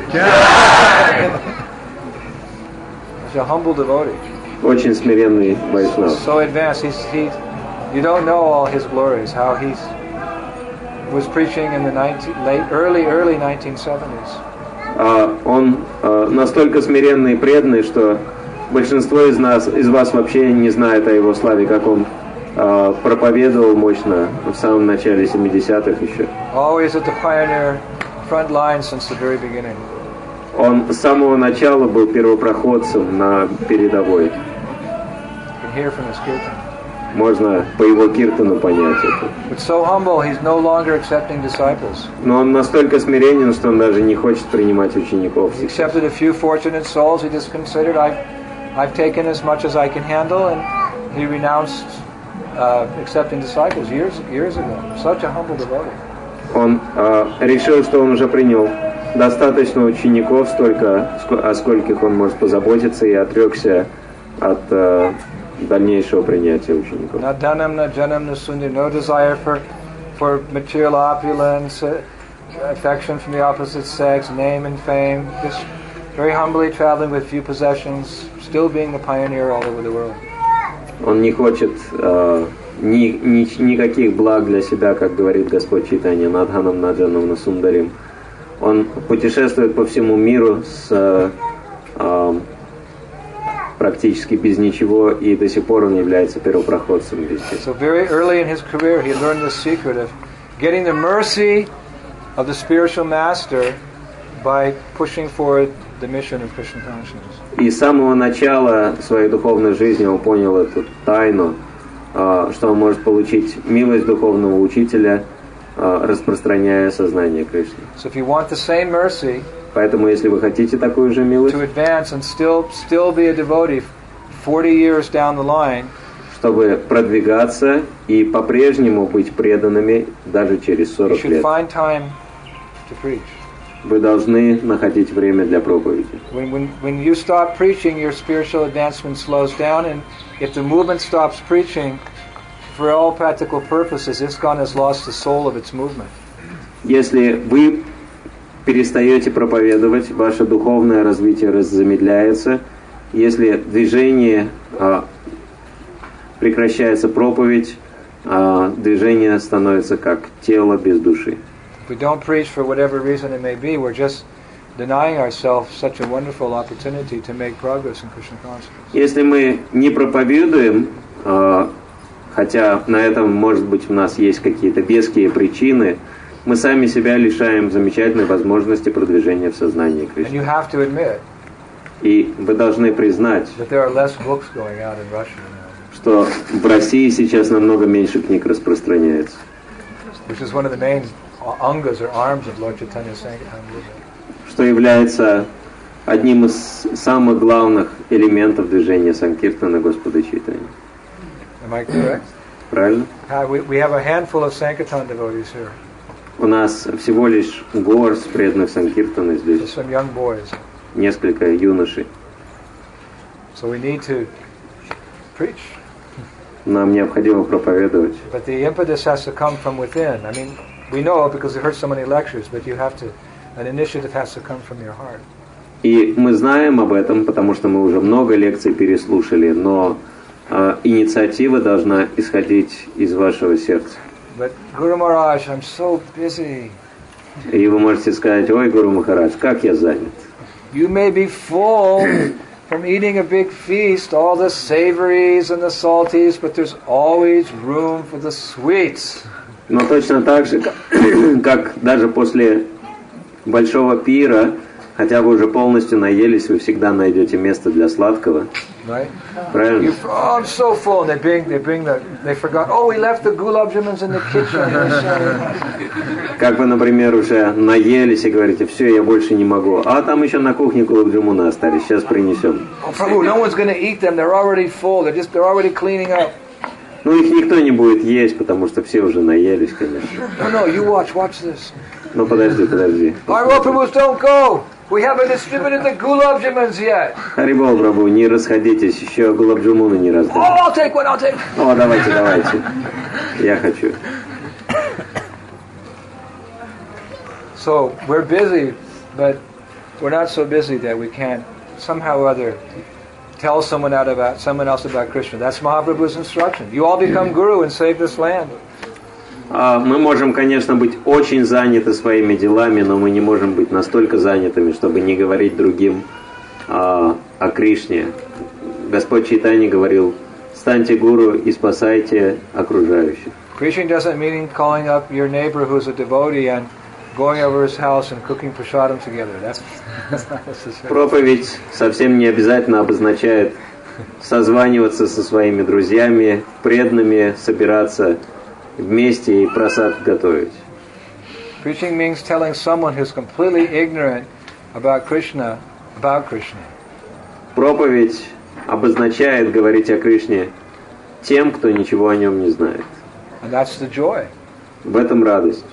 He's a humble devotee. Очень смиренный вайшнав. So advanced. You don't know all his glories. How he was preaching in the early 1970s. Он настолько смиренный и преданный, что большинство из вас вообще не знает о его славе, как он проповедовал мощно в самом начале 70-х еще. Always at the pioneer front line since the very beginning. Он с самого начала был первопроходцем на передовой. You can hear from his kirtan. Можно по его киртану понять это. But so humble, he's no longer accepting disciples. Но он настолько смиренен, что он даже не хочет принимать учеников. He accepted a few fortunate souls. He just considered, I've taken as much as I can handle, and he renounced accepting disciples years ago. Such a humble devotee. Он решил, что он уже принял достаточно учеников, столько, о скольких он может позаботиться, и отрекся от дальнейшего принятия учеников. Not dhanam, not janam, not sundar, no desire for material opulence, affection from the opposite sex, name and fame, just very humbly traveling with few possessions, still being the pioneer all over the world. Он не хочет никаких благ для себя, как говорит Господь Чайтанья, надханам, наджанам, насундарим. Он путешествует по всему миру с практически без ничего, и до сих пор он является первопроходцем везде. So very early in his career, he learned the secret of getting the mercy of the spiritual master by pushing forward the mission of Krishna consciousness. И с самого начала своей духовной жизни он понял эту тайну, что он может получить милость духовного учителя, распространяя сознание Кришны. So if you want the same mercy, поэтому, если вы хотите такую же милость, to advance and still be a devotee 40 years down the line, чтобы продвигаться и по-прежнему быть преданными даже через 40 лет, find time to preach. Вы должны находить время для проповеди. When you stop preaching, your spiritual advancement slows down, and if the movement stops preaching, for all practical purposes, ISKCON has lost the soul of its movement. Если вы перестаете проповедовать, ваше духовное развитие замедляется. Если движение прекращается проповедь, движение становится как тело без души. If we don't preach for whatever reason it may be, we're just denying ourselves such a wonderful opportunity to make progress in Krishna consciousness. Если мы не проповедуем, хотя на этом, может быть, у нас есть какие-то веские причины, мы сами себя лишаем замечательной возможности продвижения в сознании Кришны. And you have to admit, и вы должны признать, that there are less books going out in Russia now, что в России сейчас намного меньше книг распространяется. Which is one of the main angas or arms of Lord Chaitanya's Sankirtan movement. Что является одним из самых главных элементов движения Санкиртана Господа Чайтаньи. Am I correct? Правильно? We have a handful of Sankirtan devotees here. У нас всего лишь горсть преданных Санкиртана здесь. Some young boys. Несколько юношей. So we need to preach. Нам необходимо проповедовать. But the impetus has to come from within. I mean, we know it because we heard so many lectures, but you have to, an initiative has to come from your heart. И мы знаем об этом, потому что мы уже много лекций переслушали, но инициатива должна исходить из вашего сердца. But Guru Maharaj, I'm so busy. И вы можете сказать: ой, Гуру Махарадж, как я занят. You may be full from eating a big feast, all the savories and the salties, but there's always room for the sweets. Но точно так же, как даже после большого пира, хотя вы уже полностью наелись, вы всегда найдете место для сладкого. right? Правильно? Oh, I'm so full. And they forgot. Oh, we left the gulab jamuns in the kitchen. Как вы, например, уже наелись и говорите, все, я больше не могу. А там еще на кухне гулаб-джамуны остались, сейчас принесем. Oh, Prabhu, no one's going to eat them. They're already full. They're already cleaning up. Ну, их никто не будет есть, потому что все уже наелись, конечно. No, you watch this. Ну, подожди. All Prabhus, don't go. We haven't distributed the gulab jamuns yet. Харибол, Прабху, не расходитесь, еще гулаб-джамуны не раздали. Oh, I'll take one. О, давайте. Я хочу. So we're busy, but we're not so busy that we can't somehow or other tell someone else about Krishna. That's Mahaprabhu's instruction. You all become guru and save this land. Мы можем, конечно, быть очень заняты своими делами, но мы не можем быть настолько занятыми, чтобы не говорить другим о Кришне. Господь Чайтанья говорил: станьте гуру и спасайте окружающих. Preaching doesn't mean calling up your neighbor who's a devotee and going over his house and cooking prasadam together. That's not necessary. Проповедь совсем не обязательно обозначает созваниваться со своими друзьями, преданными, собираться вместе и прасад готовить. Preaching means telling someone who's completely ignorant about Krishna. Проповедь обозначает говорить о Кришне тем, кто ничего о нем не знает. And that's the joy В этом радость.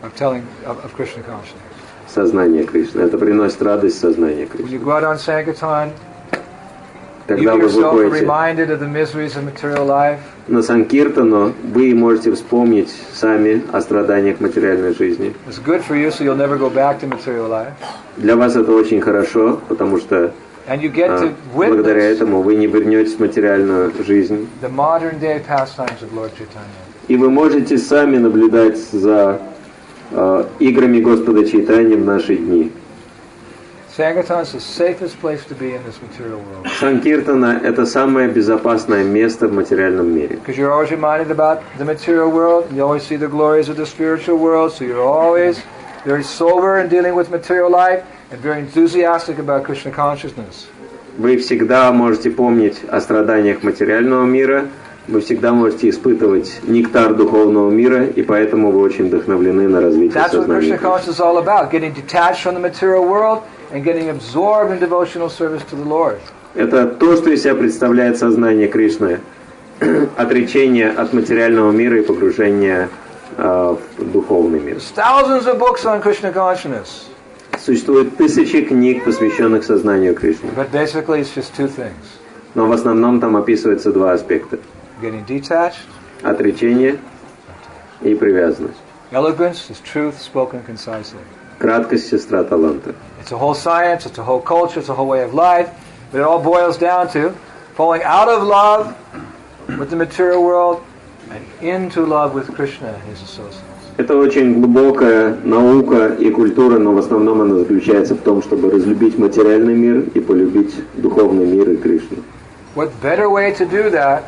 of telling of Krishna consciousness. Сознание Кришны. Это приносит радость сознания When Кришны. you go out on Sankirtan, Когда you вы yourself are выходите reminded of the miseries of material life. на Санкиртану, вы можете вспомнить сами о страданиях материальной жизни. It's good for you, so you'll never go back to material life. Для вас это очень хорошо, потому что And you get to благодаря witness этому вы не вернетесь в материальную жизнь. the modern day pastimes of Lord Chaitanya. И вы можете сами наблюдать за играми Господа Чайтаньи в наши дни. Sankirtan is the safest place to be in this material world. Санкиртана – это самое безопасное место в материальном мире. Because you're always reminded about the material world, you always see the glories of the spiritual world, so you're always very sober in dealing with material life and very enthusiastic about Krishna consciousness. Вы всегда можете помнить о страданиях материального мира, вы всегда можете испытывать нектар духовного мира, и поэтому вы очень вдохновлены на развитие That's what сознания. Krishna consciousness is all about, getting detached from the material world and getting absorbed in devotional service to the Lord. Это то, что из себя представляет сознание Кришны. Отречение от материального мира и погружение в духовный мир. There's thousands of books on Krishna consciousness, Существует тысячи книг, посвященных сознанию Кришны. but basically it's just two things. Но в основном там описывается два аспекта. Getting detached. Отречение и привязанность. Eloquence is truth spoken concisely. Краткость – сестра таланта. It's a whole science, it's a whole culture, it's a whole way of life, but it all boils down to falling out of love with the material world and into love with Krishna and his associates. Это очень глубокая наука и культура, но в основном она заключается в том, чтобы разлюбить материальный мир и полюбить духовный мир и Кришну. What better way to do that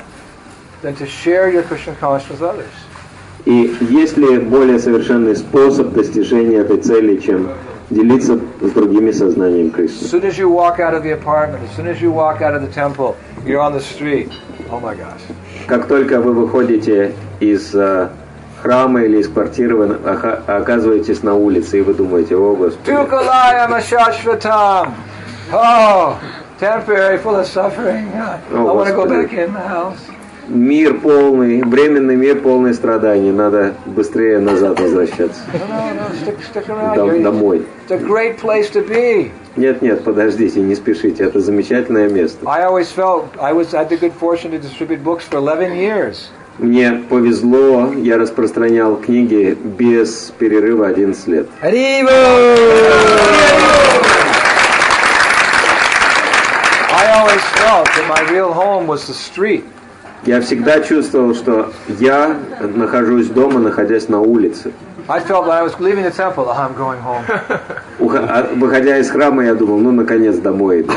than to share your Krishna consciousness with others? И есть ли более совершенный способ достижения этой цели, чем делиться с другими сознанием As Кришны? soon as you walk out of the apartment, as soon as you walk out of the temple, you're on the street. Oh my gosh. Как только вы выходите из храма или из квартиры, вы оказываетесь на улице, и вы думаете: о Господи, Tukalaya Mashashvatam. Oh, temporary, full of suffering. I want to go back in the house. мир полный, временный мир полный страданий, надо быстрее назад возвращаться. No, stick around. Домой. It's a great place to be. Нет, подождите, не спешите, это замечательное место. I always felt I had the good fortune to distribute books for 11 years. Мне повезло, я распространял книги без перерыва 11 лет. I always felt that my real home was the street. Я всегда чувствовал, что я нахожусь дома, находясь на улице. I felt when I was leaving the temple, oh, I'm going home. Выходя из храма, я думал, ну, наконец, домой иду.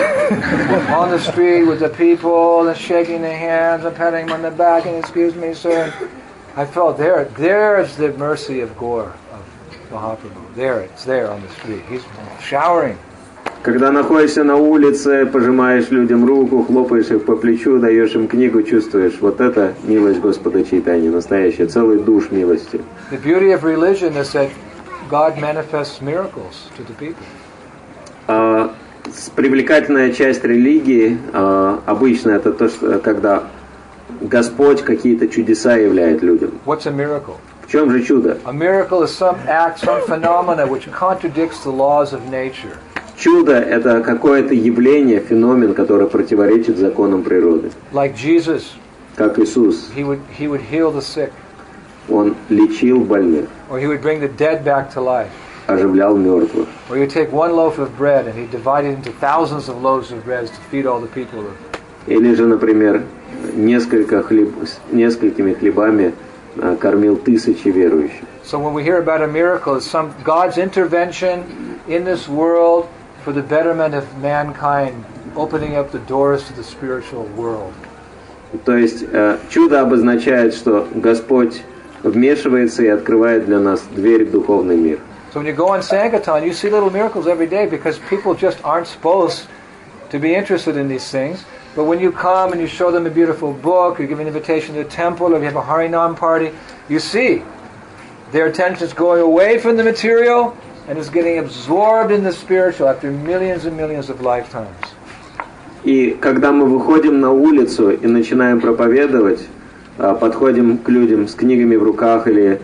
On the street with the people, and shaking their hands and patting them on the back, and excuse me, sir. I felt there's the mercy of Gaur, of Mahaprabhu. It's there on the street. He's showering. Когда находишься на улице, пожимаешь людям руку, хлопаешь их по плечу, даешь им книгу, чувствуешь, вот это милость Господа Чайтаньи, настоящая, целый душ милости. The beauty of religion is that God manifests miracles to the people. Привлекательная часть религии обычно это то, что когда Господь какие-то чудеса являет людям. What's a miracle? В чем же чудо? A miracle is some act, some phenomena which contradicts the laws of nature. Чудо – это какое-то явление, феномен, который противоречит законам природы. Like Jesus, как Иисус. He would heal the sick. Он лечил больных. Or he would bring the dead back to life. Оживлял мертвых. Or he would take one loaf of bread and he divided into thousands of loaves of bread to feed all the people. Или же, например, несколькими хлебами кормил тысячи верующих. So when we hear about a miracle, it's some God's intervention in this world for the betterment of mankind, opening up the doors to the spiritual world. То есть чудо обозначает, что Господь вмешивается и открывает для нас дверь в духовный мир. So when you go on Sankirtan, you see little miracles every day because people just aren't supposed to be interested in these things. But when you come and you show them a beautiful book, you give an invitation to the temple, or you have a Harinam party, you see their attention is going away from the material and is getting absorbed in the spiritual after millions and millions of lifetimes. И когда мы выходим на улицу и начинаем проповедовать, подходим к людям с книгами в руках или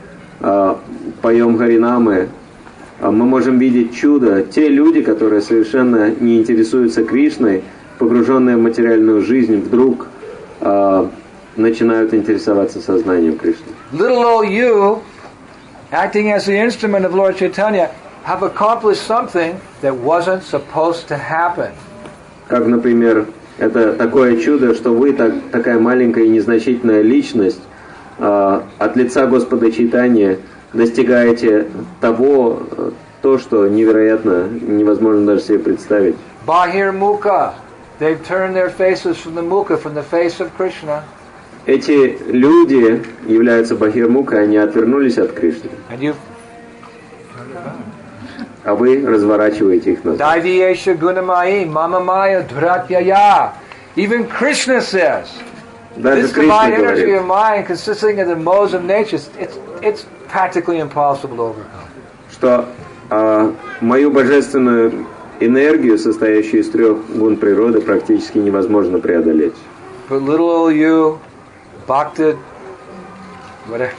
поем Харинамы, мы можем видеть чудо. Те люди, которые совершенно не интересуются Кришной, погруженные в материальную жизнь, вдруг начинают интересоваться сознанием Кришны. Little old you, acting as the instrument of Lord Chaitanya, have accomplished something that wasn't supposed to happen. Как, например, это такое чудо, что вы, такая маленькая и незначительная личность, от лица Господа Чайтаньи достигаете то, что невероятно, невозможно даже себе представить. Bahir Mukha, they've turned their faces from the Mukha, from the face of Krishna. Эти люди являются Бахирмукой, они отвернулись от Кришны. А вы разворачиваете их назад. Daiviyesha Gunamayi Mamamaya Dhuratyaya. Even Krishna says, this divine energy of mind consisting of the modes of nature, it's practically impossible to overcome. Что мою божественную энергию, состоящую из 3 гун природы, практически невозможно преодолеть. But little old you, bhakti, whatever.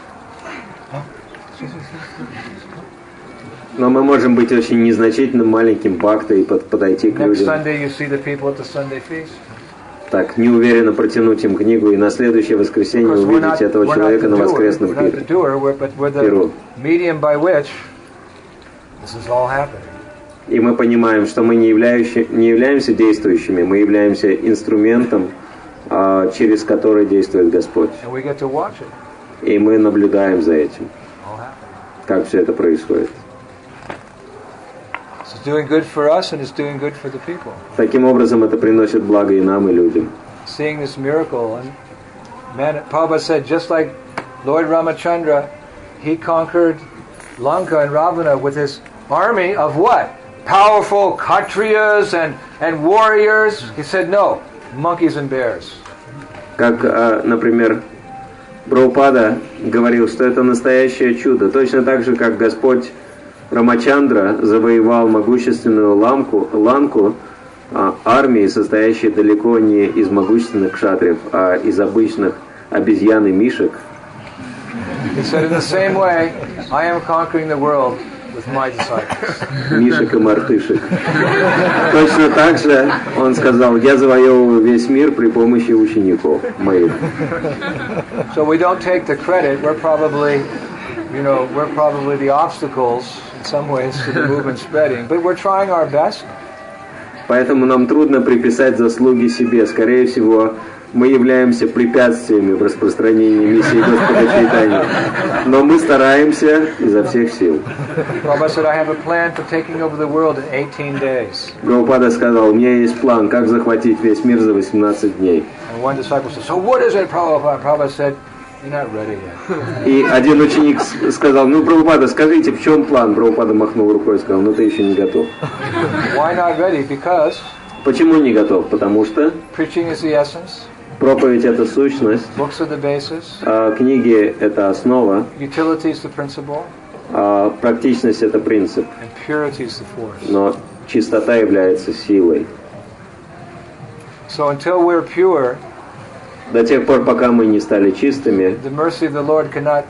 Но мы можем быть очень незначительным, маленьким бхакта и подойти к людям. Так, неуверенно протянуть им книгу, и на следующее воскресенье увидеть этого человека на воскресном пиру. И мы понимаем, что мы не являемся действующими, мы являемся инструментом, через который действует Господь. И мы наблюдаем за этим, как все это происходит. Doing good for us and it's doing good for the people. Таким образом, это приносит благо и нам, и людям. Seeing this miracle, and Prabhupada said, just like Lord Ramachandra, he conquered Lanka and Ravana with his army of what? Powerful Kshatriyas and warriors. He said, no, monkeys and bears. Как, например, Прабхупада говорил, что это настоящее чудо. Точно так же, как Господь Рамачандра завоевал могущественную ланку армии, состоящей далеко не из могущественных кшатриев, а из обычных обезьян и мишек. Мишек и мартышек. Точно так же он сказал, я завоевываю весь мир при помощи учеников моих. So we don't take the credit. We're probably the obstacles in some ways to the movement spreading, but we're trying our best. Поэтому нам трудно приписать заслуги себе. Скорее всего, мы являемся препятствиями в распространении миссии Господа Чайтаньи. Но мы стараемся изо всех сил. Прабхупада сказал, у меня есть план, как захватить весь мир за 18 дней. And one disciple said, so what is it, Prabhupada? Prabhupada said, You're not ready yet. И один ученик сказал, ну, Прабхупада, скажите, в чем план? Прабхупада махнул рукой и сказал, ну, ты еще не готов. Why not ready? Because Почему не готов? Потому что preaching is the essence. проповедь – это сущность, Books are the basis. книги – это основа, Utility is the principle. практичность – это принцип, And purity is the force. но чистота является силой. So until we're pure, До тех пор, пока мы не стали чистыми, the mercy of the Lord cannot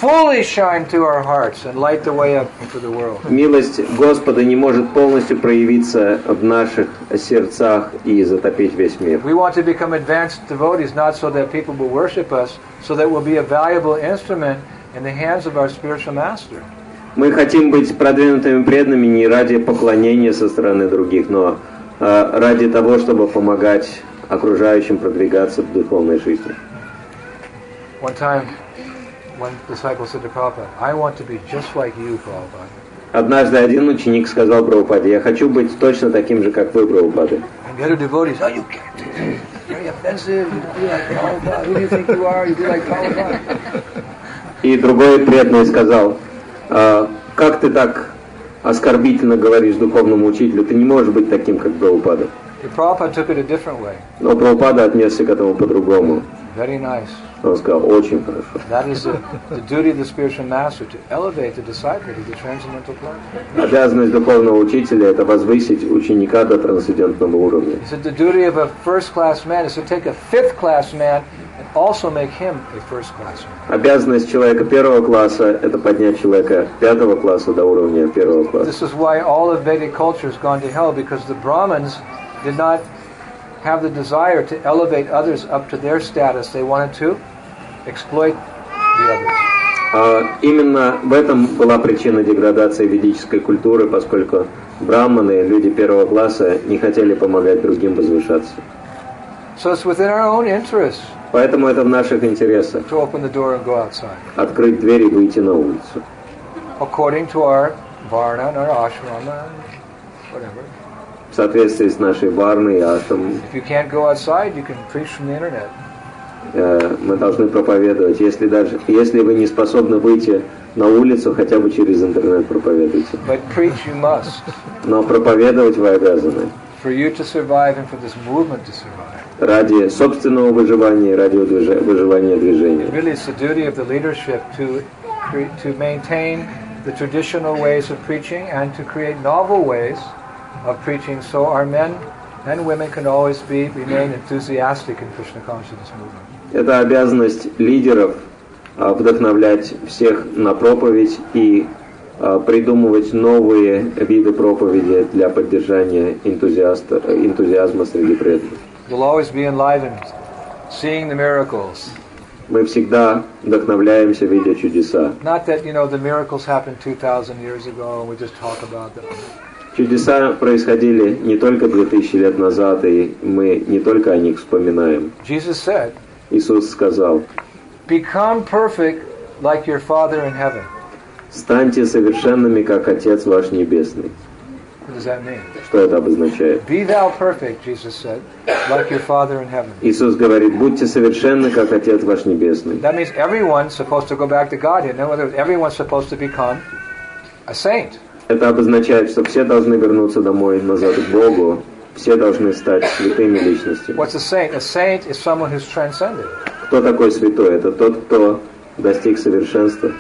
fully shine through our hearts and light the way up into the world. милость Господа не может полностью проявиться в наших сердцах и затопить весь мир. We want to become advanced devotees not so that people will worship us, so that we'll be a valuable instrument in the hands of our spiritual master. Мы хотим быть продвинутыми преданными не ради поклонения со стороны других, но ради того, чтобы помогать окружающим продвигаться в духовной жизни. One time, one disciple said to Prabhupada, I want to be just like you, Prabhupada. Однажды один ученик сказал Прабхупаде, я хочу быть точно таким же, как вы, Прабхупада. And the other devotees, oh, you can't. Very offensive. You be like Prabhupada. Who do you think you are? You be like Prabhupada. И другой преданный сказал, как ты так оскорбительно говоришь духовному учителю, ты не можешь быть таким, как Прабхупада. Prabhupada took it a different way. Но Прабхупада отнесся к этому по-другому. Very nice. Он сказал, очень хорошо. That is the duty of the spiritual master, to elevate the disciple to the transcendental plane. Обязанность духовного учителя – это возвысить ученика до трансцендентного уровня. He said the duty of a first-class man is to take a fifth-class man and also make him a first-class man. Обязанность человека первого класса – это поднять человека пятого класса до уровня первого класса. This is why all of Vedic culture has gone to hell, because the Brahmins did not have the desire to elevate others up to their status. They wanted to exploit the others. Именно в этом была причина деградации ведической культуры, поскольку браманы, люди первого класса, не хотели помогать другим возвышаться. So it's within our own interest Поэтому это в наших интересах to open the door and go outside, открыть дверь и выйти на улицу. according to our varna and our ashrama, and whatever. В соответствии с нашей варной и аштамом If you can't go outside, you can preach from the internet. мы должны проповедовать. Если вы не способны выйти на улицу, хотя бы через интернет проповедуйте. But preach you must, Но проповедовать вы обязаны. for you to survive and for this movement to survive. Ради собственного выживания и ради выживания движения. Really, it's the duty of the leadership to maintain the traditional ways of preaching and to create novel ways of preaching, so our men and women can always remain enthusiastic in Krishna consciousness movement. Это обязанность лидеров вдохновлять всех на проповедь и придумывать новые виды проповеди для поддержания энтузиазма среди преданных. We'll always be enlivened, seeing the miracles. Мы всегда вдохновляемся, видя чудеса. Not that, the miracles happened 2,000 years ago and we just talk about them. Чудеса происходили не только 2000 лет назад, и мы не только о них вспоминаем. Jesus said, Иисус сказал, become perfect like your Father in heaven. станьте совершенными, как Отец ваш Небесный. What does that mean? Что это обозначает? Be thou perfect, Jesus said, like your Father in heaven. Иисус говорит, будьте совершенны, как Отец ваш Небесный. That means everyone's supposed to go back to God. In other words, everyone's supposed to become a saint. Это обозначает, что все должны вернуться домой, назад к Богу. Все должны стать святыми личностями. What's a saint? A saint is someone who's transcended. Кто такой святой? Это тот, кто достиг совершенства.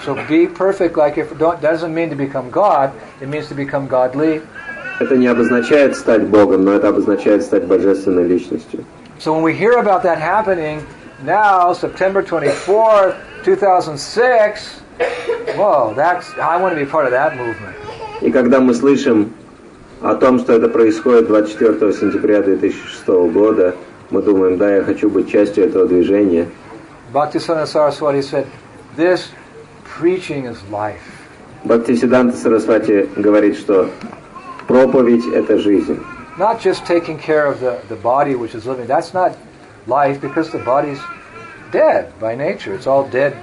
So be perfect like if doesn't mean to become God. It means to become godly. Это не обозначает стать Богом, но это обозначает стать божественной личностью. So when we hear about that happening now, September 24th, 2006, whoa, I want to be part of that movement. И когда мы слышим о том, что это происходит 24 сентября 2006 года, мы думаем, да, я хочу быть частью этого движения. Bhaktisiddhanta Saraswati said, this preaching is life. Бхактисиддханта Сарасвати говорит, что проповедь – это жизнь. Not just taking care of the body which is living. That's not life, because the body's dead by nature. It's all dead.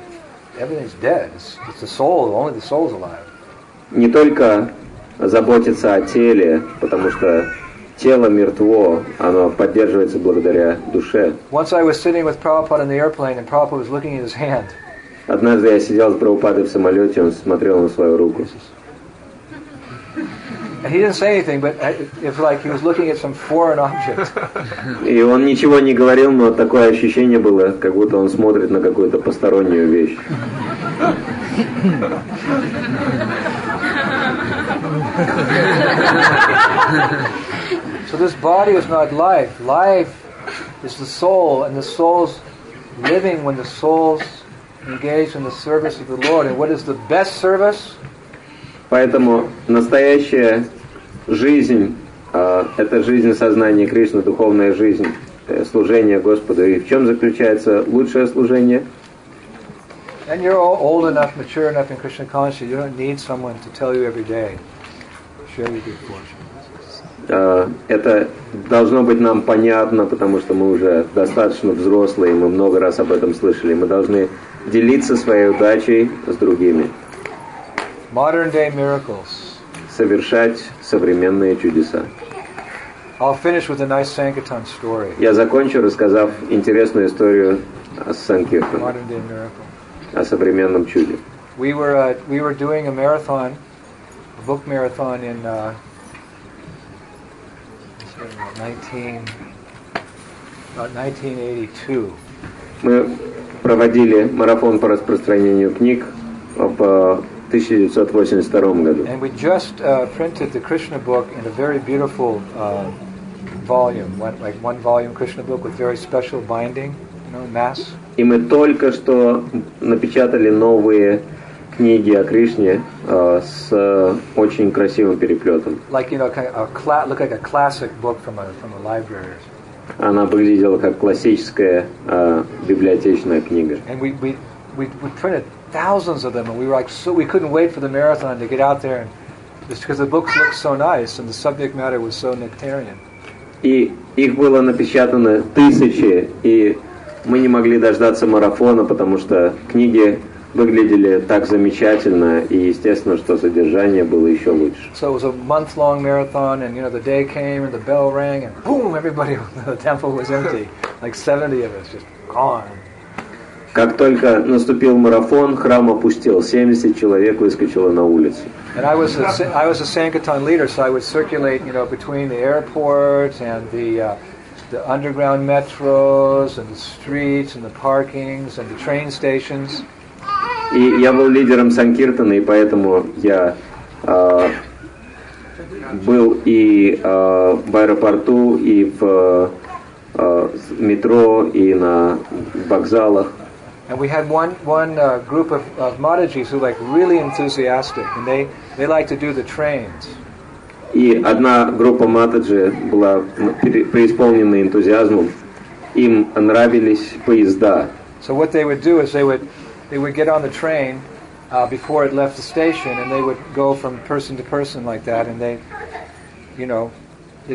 Everything's dead. It's the soul. Only the soul's alive. Не только заботиться о теле, потому что тело мертво, оно поддерживается благодаря душе. Once I was sitting with Prabhupada in the airplane, and Prabhupada was looking at his hand. Однажды я сидел с Прабхупадой в самолете, он смотрел на свою руку. And he didn't say anything, but it was like he was looking at some foreign object. И он ничего не говорил, но такое ощущение было, как будто он смотрит на какую-то постороннюю вещь. So this body is not life. Life is the soul, and the soul's living when the soul's engaged in the service of the Lord. And what is the best service? Поэтому настоящая жизнь это жизнь сознания Кришны, духовная жизнь, служение Господу. И в чем заключается лучшее служение? And you're old enough, mature enough in Krishna consciousness, you don't need someone to tell you every day. Share your good fortune. Это должно быть нам понятно, потому что мы уже достаточно взрослые, мы много раз об этом слышали. Мы должны делиться своей удачей с другими. Modern day miracles. Совершать современные чудеса. I'll finish with a nice Sankirtan story. Я закончу, рассказав интересную историю о Санкиртане, Modern day miracle. о современном чуде. We were doing a marathon, a book marathon in 1982. Мы проводили марафон по распространению книг в 1982 году. And we just printed the Krishna book in a very beautiful volume, one volume Krishna book with very special binding, mass. И мы только что напечатали новые книги о Кришне с очень красивым переплетом. Like look like a classic book from a library. Она выглядела как классическая библиотечная книга. And we printed thousands of them, and we were like, so we couldn't wait for the marathon to get out there, and just because the books looked so nice and the subject matter was so nectarian. И их было напечатано тысячи, и мы не могли дождаться марафона, потому что книги выглядели так замечательно, и естественно, что содержание было еще лучше. So it was a month-long marathon, and the day came, and the bell rang, and boom, everybody, the temple was empty, like 70 of us just gone. Как только наступил марафон, храм опустел, 70 человек выскочило на улицу. And I was a Sankirtan leader, so I would circulate, between the airport and the underground metros and the streets and the parkings and the train stations. И я был лидером Санкиртаны, и поэтому я был и в аэропорту, и в метро, и на вокзалах. And we had one group of Madhajis who really enthusiastic, and they like to do the trains. И одна группа матаджи была преисполнена энтузиазмом. Им нравились поезда. So what they would do is they would get on the train before it left the station, and they would go from person to person like that, and they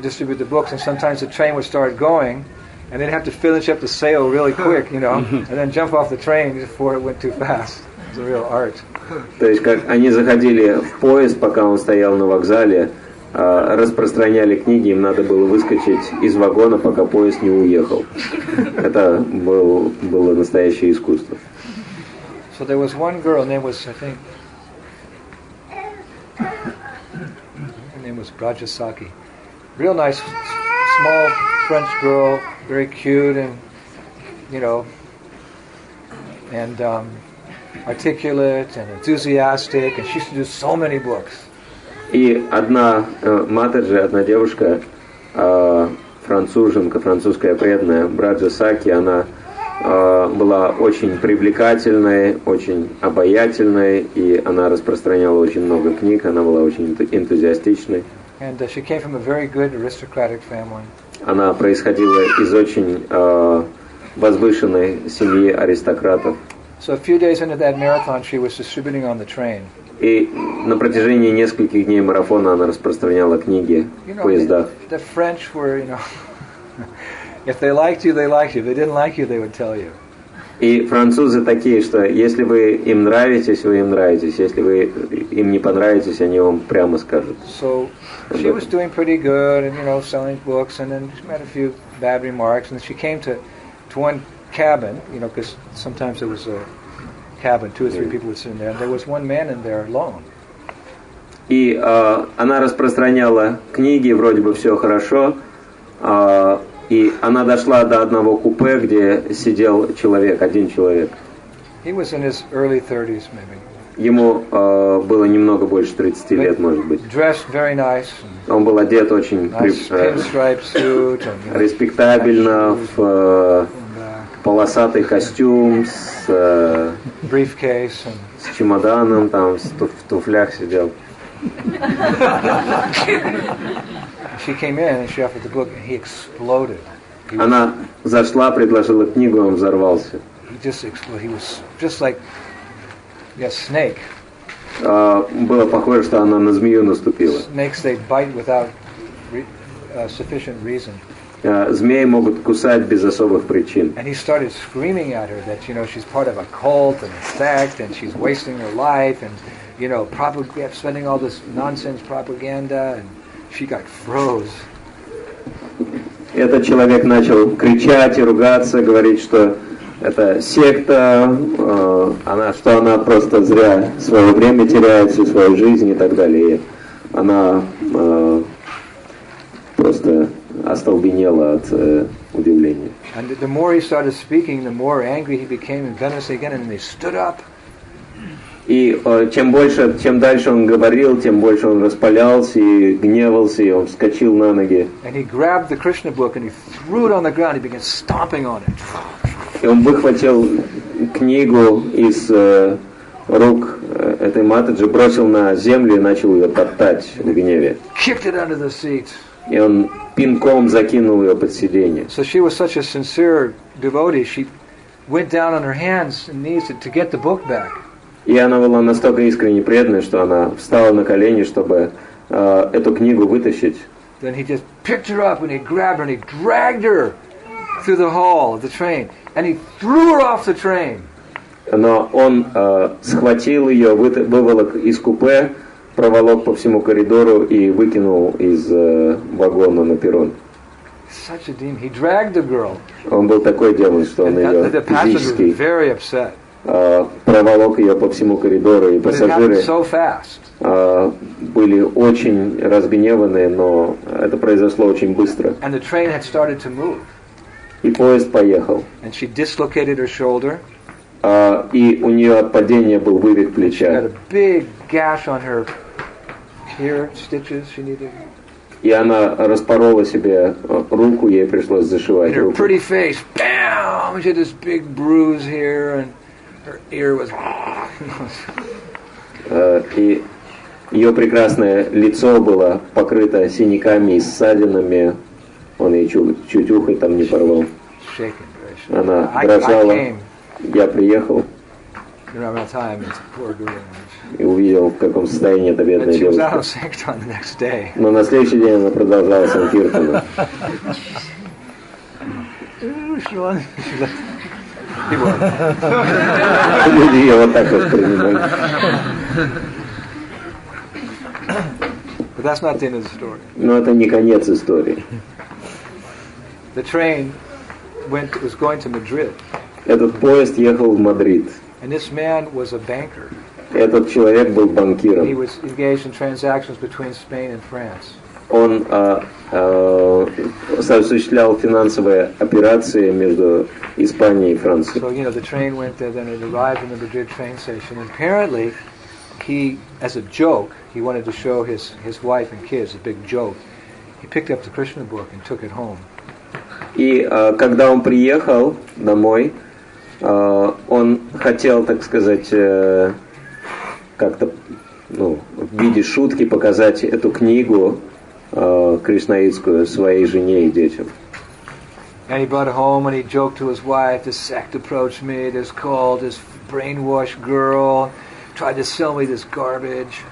distribute the books, and sometimes the train would start going, and they'd have to finish up the sail really quick, and then jump off the train before it went too fast. It's a real art. То есть, как они заходили в поезд, пока он стоял на вокзале, распространяли книги, им надо было выскочить из вагона, пока поезд не уехал. Это было настоящее искусство. So there was one girl, her name was Brajasaki. Real nice, small French girl, very cute and articulate and enthusiastic, and she used to do so many books. И одна матаджи, одна девушка, француженка, французская преданная, Браджасаки, она была очень привлекательной, очень обаятельной, и она распространяла очень много книг, она была очень энтузиастичной. And she came from a very good aristocratic family. Она происходила из очень возвышенной семьи аристократов. So a few days into that marathon, she was distributing on the train. И на протяжении нескольких дней марафона она распространяла книги в поездах. The French were, if they liked you, they liked you. If they didn't like you, they would tell you. И французы такие, что если вы им нравитесь, вы им нравитесь. Если вы им не понравитесь, они вам прямо скажут. So she was doing pretty good, and selling books, and then she made a few bad remarks, and she came to one cabin, because sometimes there was a cabin, 2 or 3 people would sit in there, and there was one man in there alone. И она распространяла книги, вроде бы все хорошо, и она дошла до одного купе, где сидел один человек. He was in his early 30s, maybe. Ему было немного больше 30 лет, может быть. Dressed very nice. Он был одет очень респектабельно, в полосатый костюм, с чемоданом, там, в туфлях сидел. She came in and she offered the book, and he exploded. Она зашла, предложила книгу, и он взорвался. He just exploded. He was just like a snake. Было похоже, что она на змею наступила. Snakes, they bite without sufficient reason. Змеи могут кусать без особых причин. And he started screaming at her that she's part of a cult and a sect, and she's wasting her life, and spending all this nonsense propaganda, and she got froze. Этот человек начал кричать и ругаться, говорить, что это секта, что она просто зря свое время теряет, всю свою жизнь и так далее. И она просто остолбенела от удивления. And the more he started speaking, the more angry he became, and vehemently again, and they stood up. И чем дальше он говорил, тем больше он распалялся и гневался, и он вскочил на ноги. And he grabbed the Krishna book and he threw it on the ground. He began stomping on it. И он выхватил книгу из рук этой матаджи, бросил на землю и начал ее топтать в гневе. Kicked it under the seat. И он пинком закинул ее под сиденье. So she was such a sincere devotee. She went down on her hands and knees to get the book back. И она была настолько искренне преданной, что она встала на колени, чтобы эту книгу вытащить. Then he just picked her up and he grabbed her and he dragged her through the hall of the train and he threw her off the train. Но он схватил ее, выволок из купе, проволок по всему коридору и выкинул из вагона на перрон. Such a demon. He dragged the girl. Он был такой демон, что он ее физически проволок ее по всему коридору, и пассажиры были очень разгневаны, но это произошло очень быстро. И поезд поехал. И у нее от падения был вывих плеча. И она распорола себе руку, ей пришлось зашивать руку. И ее прекрасное лицо было покрыто синяками и ссадинами. Он ей чуть ухо там не порвал. Она дрожала. Я приехал и увидел, в каком состоянии эта бедная девушка. Но на следующий день она продолжала Санкиртаны. Люди ее вот так воспринимали. Но это не конец истории. Этот поезд ехал в Мадрид. Этот человек был банкиром. Он осуществлял финансовые операции между Испанией и Францией. So, the train went there, then it arrived in the Madrid train station. And apparently, he, as a joke, he wanted to show his wife and kids, a big joke. He picked up the Krishna book and took it home. И когда он приехал домой, он хотел, так сказать, как-то, в виде шутки показать эту книгу кришнаитскую своей жене и детям. And he brought it home and he joked to his wife, this sect approached me, this cult, this brainwashed girl, tried to sell me this garbage.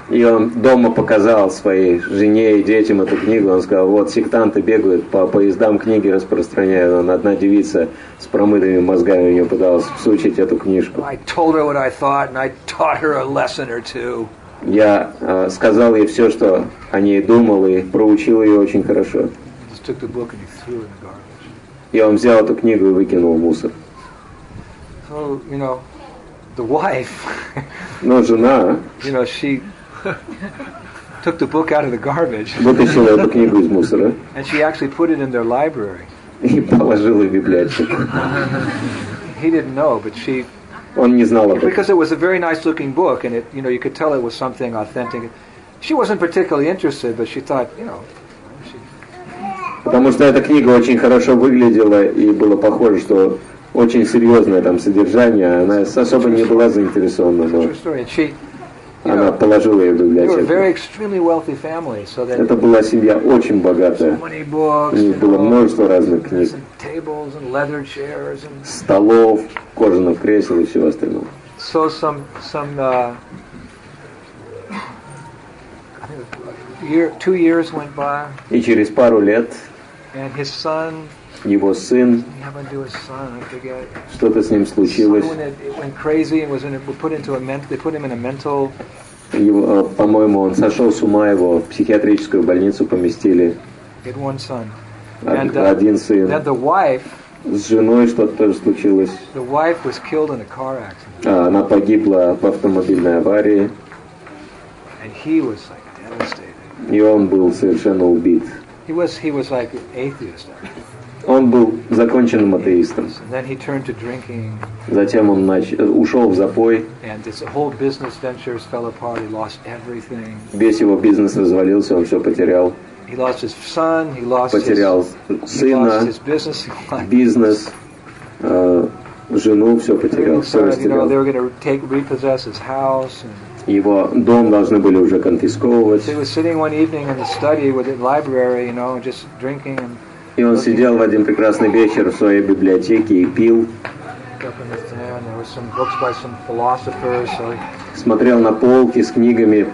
И он дома показал своей жене и детям эту книгу. Он сказал, вот сектанты бегают по поездам, книги распространяют. Одна девица с промытыми мозгами у нее пыталась всучить эту книжку. Я сказал ей все, что о ней думал, и проучил ее очень хорошо. И он взял эту книгу и выкинул в мусор. Но жена took the book out of the garbage. Вытащила эту книгу из мусора. And she actually put it in their library. И положила в библиотеку. He didn't know, but she. Он не знал об этом. Because it was a very nice looking book, and it, you could tell it was something authentic. She wasn't particularly interested, but she thought, Потому что эта книга очень хорошо выглядела, и было похоже, что очень серьезное там содержание. Она особо не была заинтересована, но она положила ее в библиотеку. Это была семья очень богатая. У них было множество разных книг. Столов, кожаных кресел и всего остального. И через пару лет его сын, что-то с ним случилось. Его, по-моему, он сошел с ума, его в психиатрическую больницу поместили. Один сын. С женой что-то тоже случилось. Она погибла в автомобильной аварии. И он был совершенно убит. Он был законченным атеистом. Затем он ушел в запой. Весь его бизнес развалился, он все потерял. Потерял сына, бизнес, жену, все потерял, все растерял. Его дом должны были уже конфисковывать. И он сидел в один прекрасный вечер в своей библиотеке и пил. Смотрел на полки с книгами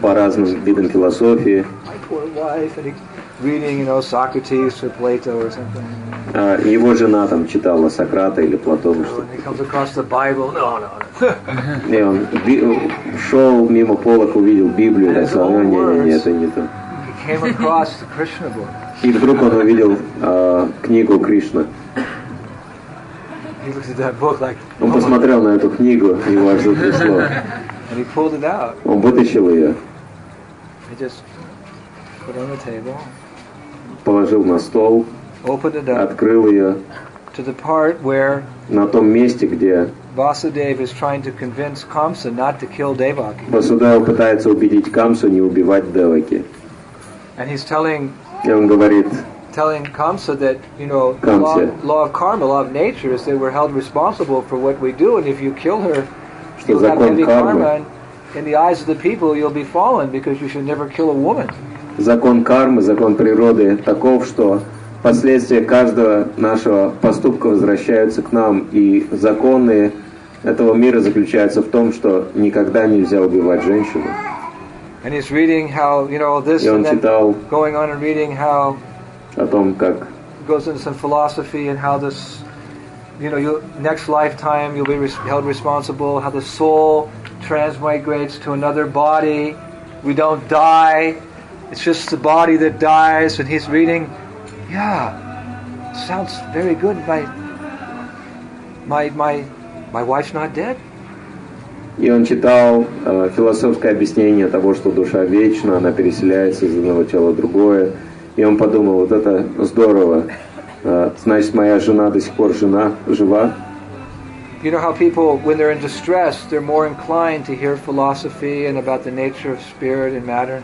по разным видам философии. Его жена там читала Сократа или Платона. И он шел мимо полок, увидел Библию, и сказал, не, это не то. И вдруг он увидел книгу Кришна. Он посмотрел на эту книгу, и его аж затрясло. Он вытащил ее, положил на стол, открыл ее на том месте, где Васудева пытается убедить Камсу не убивать Деваки. И он говорит Kamsa that, law of karma, law of nature is that we're held responsible for what we do, and if you kill her, you'll have heavy karma, and in the eyes of the people you'll be fallen because you should never kill a woman. Закон кармы, закон природы таков, что последствия каждого нашего поступка возвращаются к нам, и законы этого мира заключаются в том, что никогда нельзя убивать женщину. And he's reading how, this and then going on and reading how о том, как goes into some philosophy and how this, next lifetime you'll be held responsible, how the soul transmigrates to another body. We don't die. It's just the body that dies. And he's reading, sounds very good. My wife's not dead. И он читал философское объяснение того, что душа вечна, она переселяется из одного тела в другое. И он подумал, вот это здорово. Значит, моя жена до сих пор жива. You know how people, when they're in distress, they're more inclined to hear philosophy and about the nature of spirit and matter.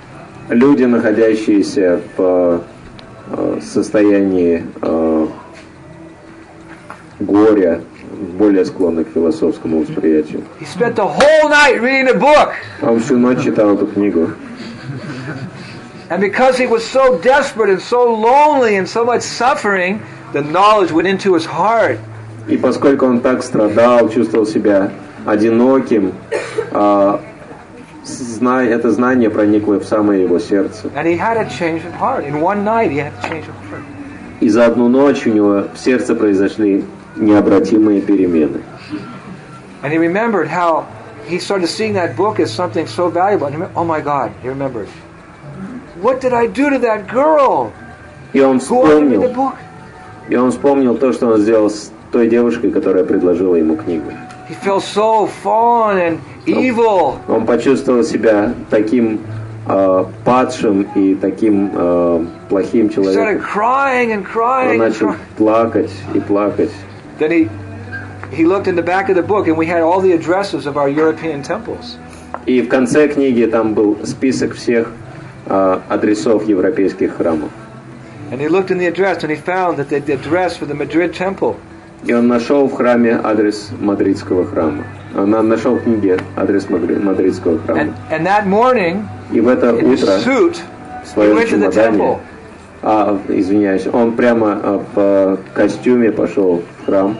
Люди, находящиеся в состоянии горя, более склонны к философскому восприятию. He spent the whole night reading a book. Он всю ночь читал эту книгу. And because he was so desperate and so lonely and so much suffering, the knowledge went into his heart. И поскольку он так страдал, чувствовал себя одиноким, это знание проникло в самое его сердце. And he had a change of heart. In one night, he had a change of heart. И за одну ночь у него в сердце произошли необратимые перемены. And he remembered how he started seeing that book as something so valuable. And oh my God, he remembered. What did I do to that girl? И он Who offered me the book? вспомнил то, что он сделал с той девушкой, которая предложила ему книгу. He felt so fallen and evil. Он почувствовал себя таким падшим и таким плохим He started человеком. crying and Он crying and начал crying. плакать и плакать. Then he looked in the back of the book, and we had all the addresses of our European temples. И в конце книги там был список всех адресов европейских храмов. And he looked in the address, and he found that the address for the Madrid temple И он нашел в храме адрес мадридского храма. Он нашел в книге адрес мадридского храма. And that morning, И в это in his утро suit, в he своем went to the чемодане, temple. извиняюсь, он прямо в костюме пошел в храм,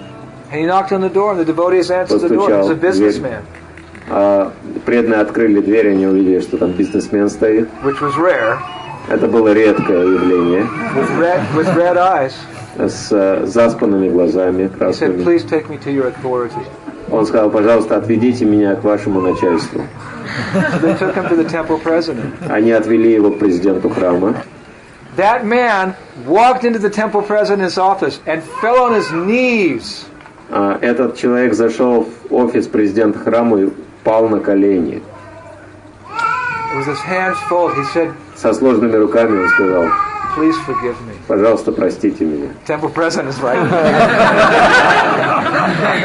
And he knocked on the door, and the devotees answered the door. He's a businessman, преданные открыли дверь, они увидели, что там бизнесмен стоит. which was rare, Это было редкое явление, with red eyes. с заспанными глазами, He said, красными. "Please take me to your authority." Он сказал: пожалуйста, отведите меня к вашему начальству. So they took him to the temple president. Они отвели его к президенту храма. That man walked into the temple president's office and fell on his knees. Этот человек зашел в офис президента храма и пал на колени. With his hands full, he said, Со сложными руками он сказал: "Please forgive me." пожалуйста, простите меня. Temple president is like,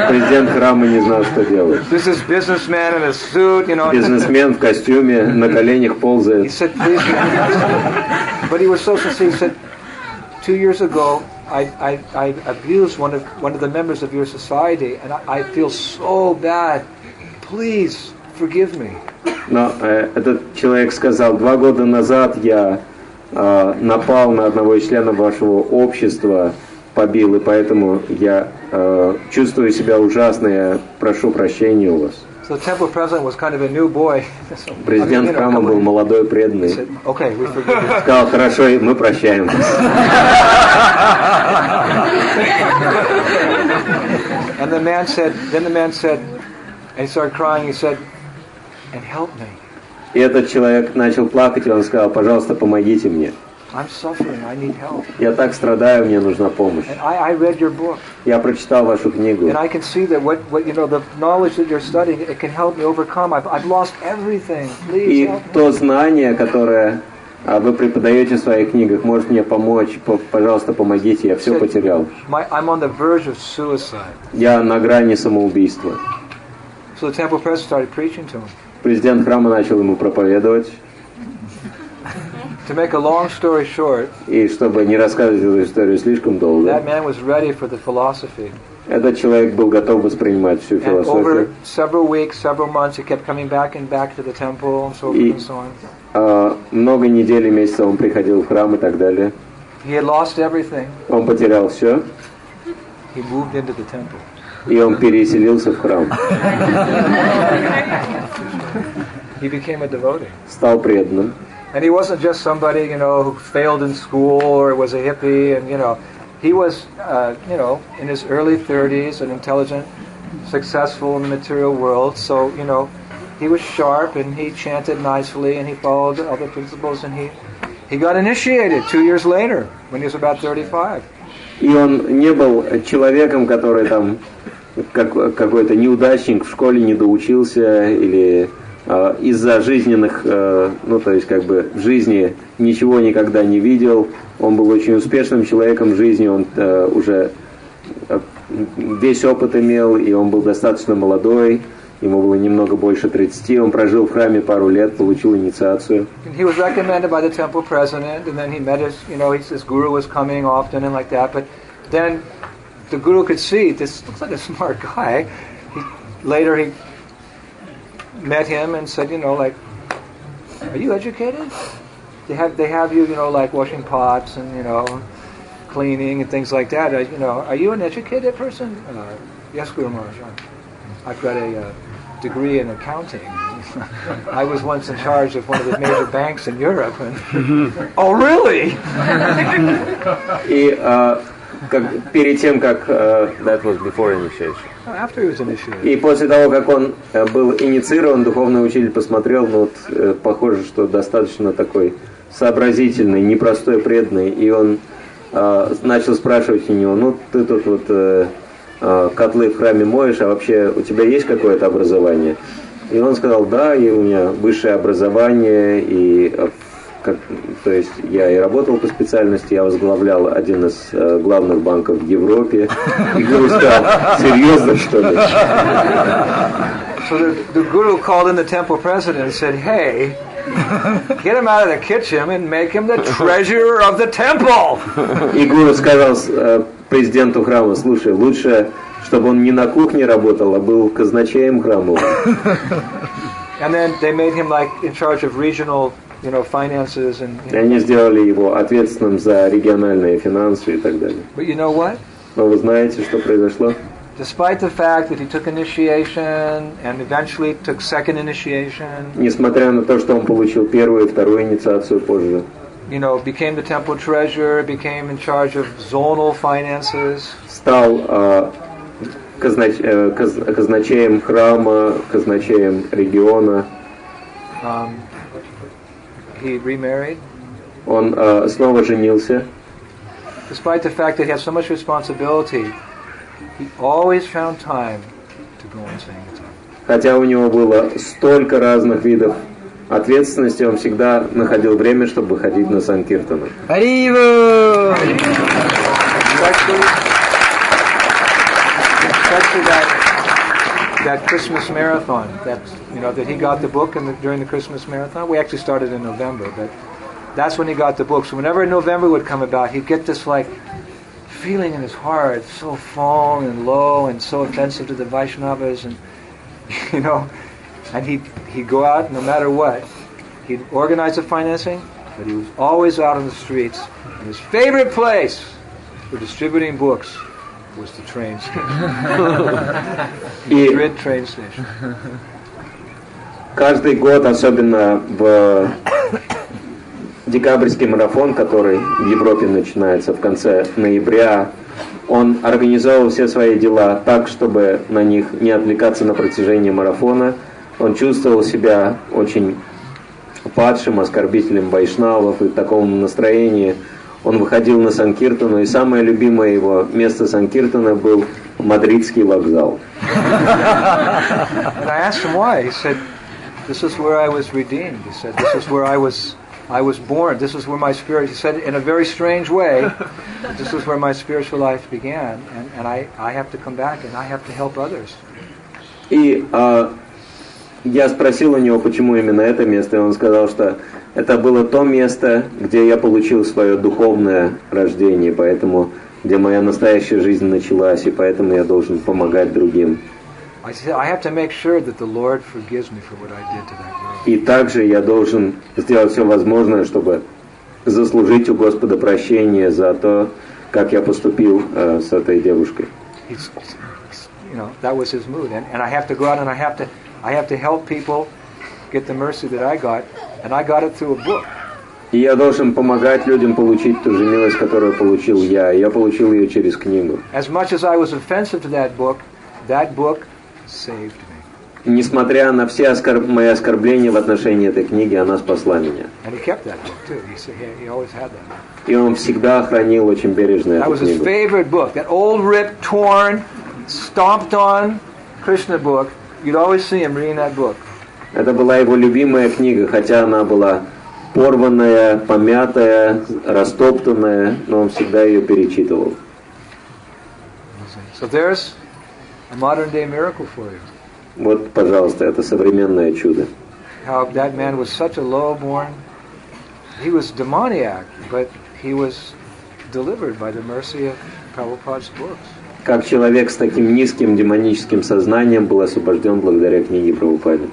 Президент храма не знал, что делать. this is businessman in a suit, you know. Бизнесмен в костюме на коленях He ползает. said, "Please forgive me." But he was so sincere. He said, 2 years ago, I abused one of the members of your society, and I feel so bad. Please forgive me. Но этот человек сказал: 2 года назад я напал на одного из членов вашего общества, побил, и поэтому я чувствую себя ужасно, я прошу прощения у вас. So the temple president was kind of a new boy. Президент храма был молодой, преданный. He said, "Okay, we forgive you." Сказал: хорошо, мы прощаем вас. And the man said, and he started crying. He said, "And help me. И этот человек начал плакать, и он сказал: пожалуйста, помогите мне. I'm suffering. I need help." Я так страдаю, мне нужна помощь. And I read your book, Я прочитал вашу книгу. and I can see that what you know, the knowledge that you're studying, it can help me overcome. I've lost everything. Please И help me. то знание, которое вы преподаете в своих книгах, может мне помочь. Пожалуйста, помогите, я все потерял. I'm on the verge of suicide. Я на грани самоубийства. So the temple president started preaching to him. Президент храма начал ему проповедовать. To make a long story short, И чтобы не рассказывать эту историю слишком долго, that man was ready for the philosophy. этот человек был готов воспринимать всю And over философию. several weeks, several months, he kept coming back to the temple and so forth and so on. Много недель и месяцев он приходил в храм и так далее. He had lost everything. Он потерял все, He moved into the temple. и он переселился в храм. He became a devotee. Стал преданным. And he wasn't just somebody, you know, who failed in school or was a hippie, and, you know, he was, you know, in his early 30s, an intelligent, successful in the material world. So, you know, he was sharp, and he chanted nicely, and he followed other principles, and he got initiated 2 years later, when he was about 35. И он не был человеком, который там какой-то неудачник, в школе не доучился или из-за жизненных, ну то есть как бы в жизни ничего никогда не видел. Он был очень успешным человеком в жизни, он уже весь опыт имел, и он был достаточно молодой, ему было немного больше 30, он прожил в храме пару лет, получил инициацию. He was recommended by the temple president, and then he met his, you know, his guru was coming often and like that, but then the guru could see, this looks like a smart guy. Later he met him and said, you know, like, are you educated? They have you, you know, like washing pots and, you know, cleaning and things like that. You know, are you an educated person? Yes, Guru Maharaj. I've got a degree in accounting. I was once in charge of one of the major banks in Europe. And, oh, really? И перед тем, как that was before initiation. After he was initiated. И после того, как он был инициирован, духовный учитель посмотрел, ну вот, похоже, что достаточно такой сообразительный, непростой, преданный, и он начал спрашивать у него, ну ты тут вот котлы в храме моешь, а вообще у тебя есть какое-то образование? И он сказал, да, и у меня высшее образование, и то есть я и работал по специальности, я возглавлял один из главных банков в Европе. И Гуру сказал, серьезно, что ли? So the guru called in the temple president and said, hey, get him out of the kitchen and make him the treasurer of the temple. И Гуру сказал президенту храма, слушай, лучше, чтобы он не на кухне работал, а был казначеем храма. And then they made him like in charge of regional, finances and. И они сделали его ответственным за региональные финансы и так далее. But you know what? Но вы знаете, что произошло? Despite the fact that he took initiation and eventually took second initiation. Несмотря на то, что он получил первую и вторую инициацию позже. Became the temple treasurer, became in charge of zonal finances. Стал казначеем храма, казначеем региона. He remarried. Он снова женился. Despite the fact that he had so much responsibility, he always found time to go and sing guitar. Хотя у него было столько разных видов ответственности, он всегда находил время, чтобы ходить на Санкиртаны. Хариву! Especially that Christmas marathon, that he got the book during the Christmas marathon. We actually started in November, but that's when he got the book. So whenever November would come about, he'd get this feeling in his heart, so fallen and low and so offensive to the Vaishnavas, and and he'd go out no matter what. He'd organize the financing, but he was always out on the streets. And his favorite place for distributing books was the train station. Madrid train station. Каждый год, особенно в декабрьский марафон, который в Европе начинается в конце ноября, он организовал все свои дела так, чтобы на них не отвлекаться на протяжении марафона. Он чувствовал себя очень падшим, оскорбителем вайшнавов, и в таком настроении он выходил на Санкиртану, и самое любимое его место Санкиртана был Мадридский вокзал. And I asked him why. He said, "This is where I was redeemed." He said, "This is where I was born. This is where my spirit." He said, in a very strange way, "This is where my spiritual life began, and I have to come back and I have to help others." И я спросил у него, почему именно это место, и он сказал, что это было то место, где я получил свое духовное рождение, поэтому где моя настоящая жизнь началась, и поэтому я должен помогать другим. И также я должен сделать все возможное, чтобы заслужить у Господа прощение за то, как я поступил с этой девушкой. That was his mood, and I have to go out and I have to help people get the mercy that I got, and I got it through a book. И я должен помогать людям получить ту же милость, которую получил я. И я получил ее через книгу. As much as I was offensive to that book saved me. Несмотря на все мои оскорбления в отношении этой книги, она спасла меня. And he kept that book too. He always had that. И он всегда хранил очень бережно эту книгу. That was his favorite book. That old, ripped, torn, stomped on Krishna book. You'd always see him reading that book. Это была его любимая книга, хотя она была порванная, помятая, растоптанная, но он всегда ее перечитывал. So there's a modern day miracle for you. Вот, пожалуйста, это современное чудо. How that man was such a low-born, he was demoniac, but he was delivered by the mercy of Prabhupada's books. Как человек с таким низким демоническим сознанием был освобожден благодаря книге Прабхупады.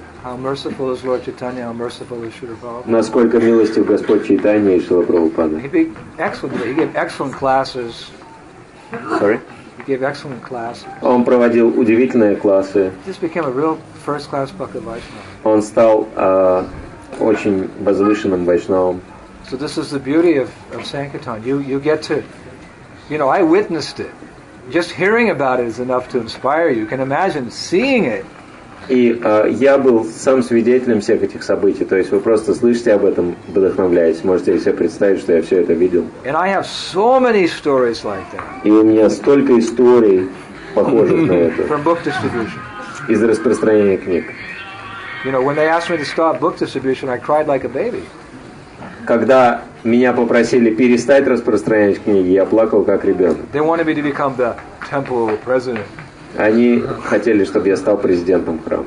Насколько милостив Господь Чайтанья и Шрила Прабхупада. He gave excellent classes. Sorry? gave excellent classes. Он проводил удивительные классы. Just became a real first-class Bhakti Vaishnava. Он стал очень возвышенным вайшнавом. So this is the beauty of Sankirtan. You get to, I witnessed it. Just hearing about it is enough to inspire you. You can imagine seeing it. И я был сам свидетелем всех этих событий. То есть вы просто слышите об этом, вдохновляетесь. Можете себе представить, что я все это видел. And I have so many stories like that. И у меня столько историй, похожих на это, From book distribution. из распространения книг. When they asked me to stop book distribution, I cried like a baby. Когда меня попросили перестать распространять книги, я плакал как ребенок. They wanted me to become the temple president. Они хотели, чтобы я стал президентом храма.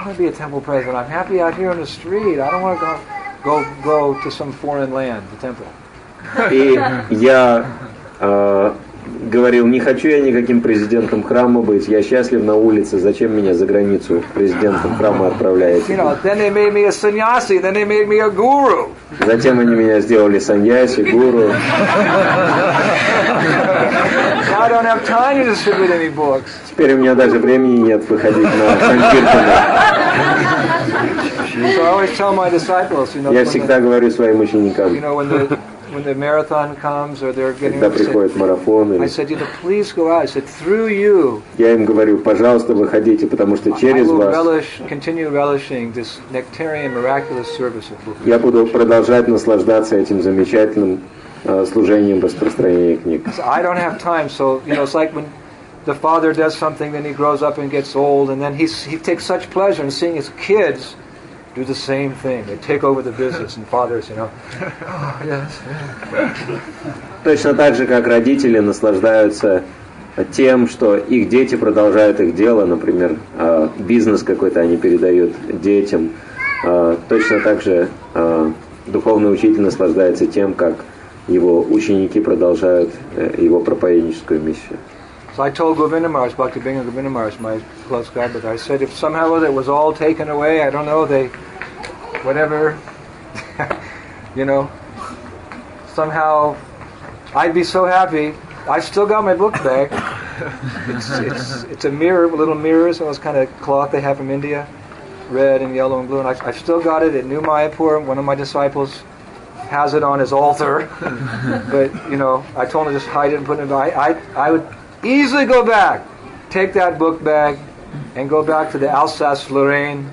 I want to be a temple president. I'm happy out here on the street. I don't want to go to some foreign land, the temple. И я говорил, не хочу я никаким президентом храма быть, я счастлив на улице, зачем меня за границу президентом храма отправляете? Then they made me a sannyasi, then they made me a guru. Затем они меня сделали саньяси, гуру. I don't have time to distribute any books. Теперь у меня даже времени нет выходить на Санкиртаны. So I always tell my disciples, Я всегда говорю своим ученикам, when the marathon comes or they're getting когда приходит марафон, I said, please go out. I said, through you, я им говорю, пожалуйста, выходите, потому что I через will вас continue relishing this nectarian miraculous service of book. я буду продолжать наслаждаться этим замечательным служением распространения книг. I don't have time, so it's like when the father does something, then he grows up and gets old, and then he takes such pleasure in seeing his kids do the same thing. They take over the business, and fathers, oh, yes. Точно так же, как родители наслаждаются тем, что их дети продолжают их дело, например, бизнес какой-то они передают детям. Точно так же духовный учитель наслаждается тем, как его ученики продолжают его проповедническую миссию. So I told Govinda Maharaj, Bhakti Binga Govinda Maharaj, my close godbrother, I said, if somehow it was all taken away, I don't know, whatever, somehow I'd be so happy. I've still got my book bag. It's a mirror, little mirrors, those kind of cloth they have from India, red and yellow and blue, and I've still got it at New Mayapur. One of my disciples has it on his altar, but I told him to just hide it and put it in. I would easily go back, take that book bag, and go back to the Alsace-Lorraine,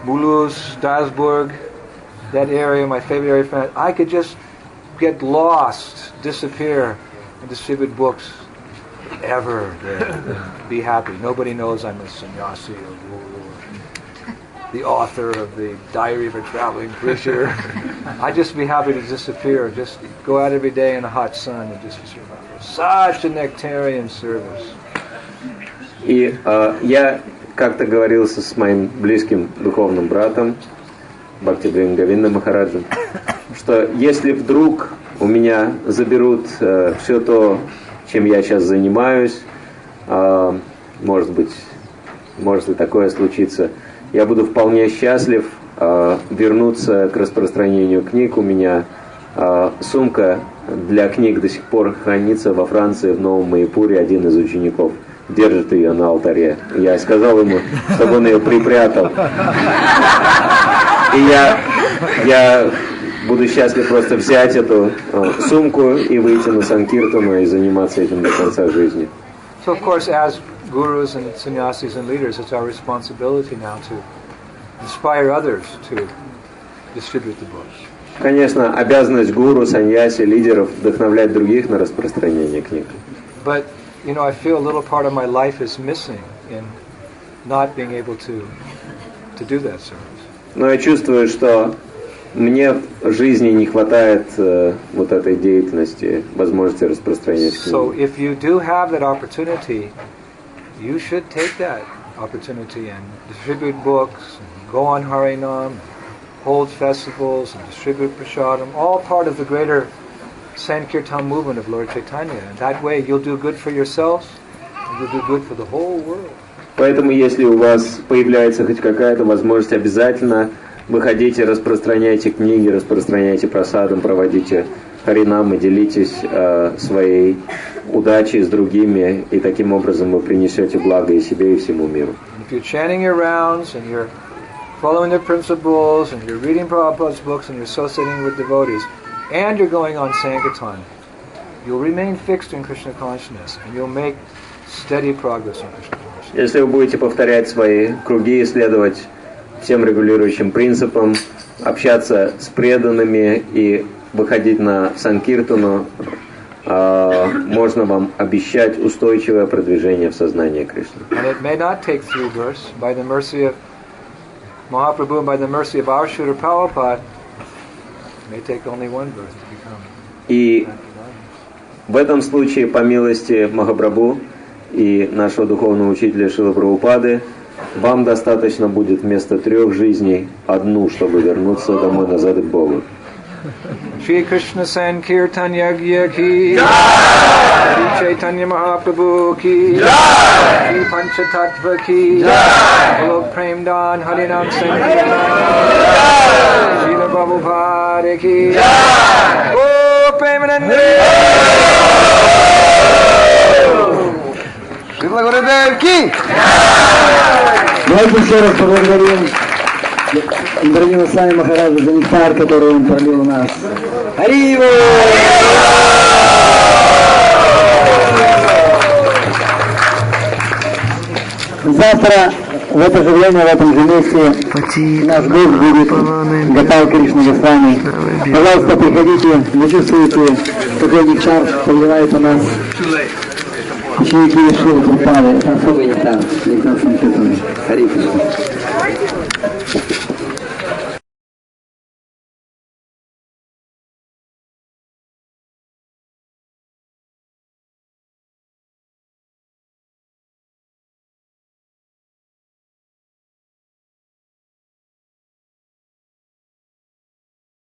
Mulhouse, Strasbourg, that area, my favorite area. I could just get lost, disappear, and distribute books ever there. Be happy. Nobody knows I'm a sannyasi or guru, the author of the Diary of a Traveling Preacher. I'd just be happy to disappear, just go out every day in the hot sun and just survive. Such a nectarian service. И я как-то говорился с моим близким духовным братом, Бхакти Говинда Махараджем, что если вдруг у меня заберут все то, чем я сейчас занимаюсь, может ли такое случиться, я буду вполне счастлив вернуться к распространению книг. У меня сумка для книг до сих пор хранится во Франции, в Новом Майяпуре. Один из учеников держит ее на алтаре. Я сказал ему, чтобы он ее припрятал. И я буду счастлив просто взять эту сумку и выйти на Санкиртану и заниматься этим до конца жизни. So of course, as gurus and sannyasis and leaders, it's our responsibility now to inspire others to distribute the books. Конечно, обязанность гуру, саньяси, лидеров вдохновлять других на распространение книг. But I feel a little part of my life is missing in not being able to do that service. Но я чувствую, что мне в жизни не хватает вот этой деятельности, возможности распространять книги. So if you do have that opportunity, you should take that opportunity and distribute books, and go on Harinam, hold festivals, and distribute prasadam, all part of the greater Sankirtan movement of Lord Chaitanya. And that way you'll do good for yourselves, and you'll do good for the whole world. Поэтому, если у вас появляется хоть какая-то возможность, обязательно выходите, распространяйте книги, распространяйте прасадам, проводите харинам и делитесь своей удачи с другими, и таким образом вы принесете благо и себе, и всему миру. If you're chanting your rounds and you're following the principles and you're reading Prabhupada's books and you're associating with devotees and you're going on Sankirtan, you'll remain fixed in Krishna consciousness and you'll make steady progress in Krishna consciousness. Если вы будете повторять свои круги, исследовать всем регулирующим принципам, общаться с преданными и выходить на Санкиртану, можно вам обещать устойчивое продвижение в сознании Кришны. And it may not take 3 births. By the mercy of Mahaprabhu and by the mercy of our Srila Prabhupada, it may take only 1 birth to become. И в этом случае, по милости Махапрабху и нашего духовного учителя Шрилы Прабхупады, вам достаточно будет вместо 3 жизней 1, чтобы вернуться домой назад к Богу. Shri Krishna Sankirtan Yagya ki Jai, Shri Chaitanya Mahaprabhu ki Jai, Shri Panchatattva ki Jai, Lok Premdan Harinam Sankirtan Jai, Shri Prabhupada ki Jai, O Premanande Shri Gurudev ki Jai. Давайте еще раз поблагодарим Индрадьюмну Свами Махараджа за нектар, который он пролил у нас. Харе! Завтра в это же время, в этом же месте наш гость будет Харе Кришна с вами. Пожалуйста, приходите, вы чувствуете, какой нектар проливает у нас ученики Шрилы Прабхупады. Это особый нектар, нектар Санкиртаны. Харе Кришна.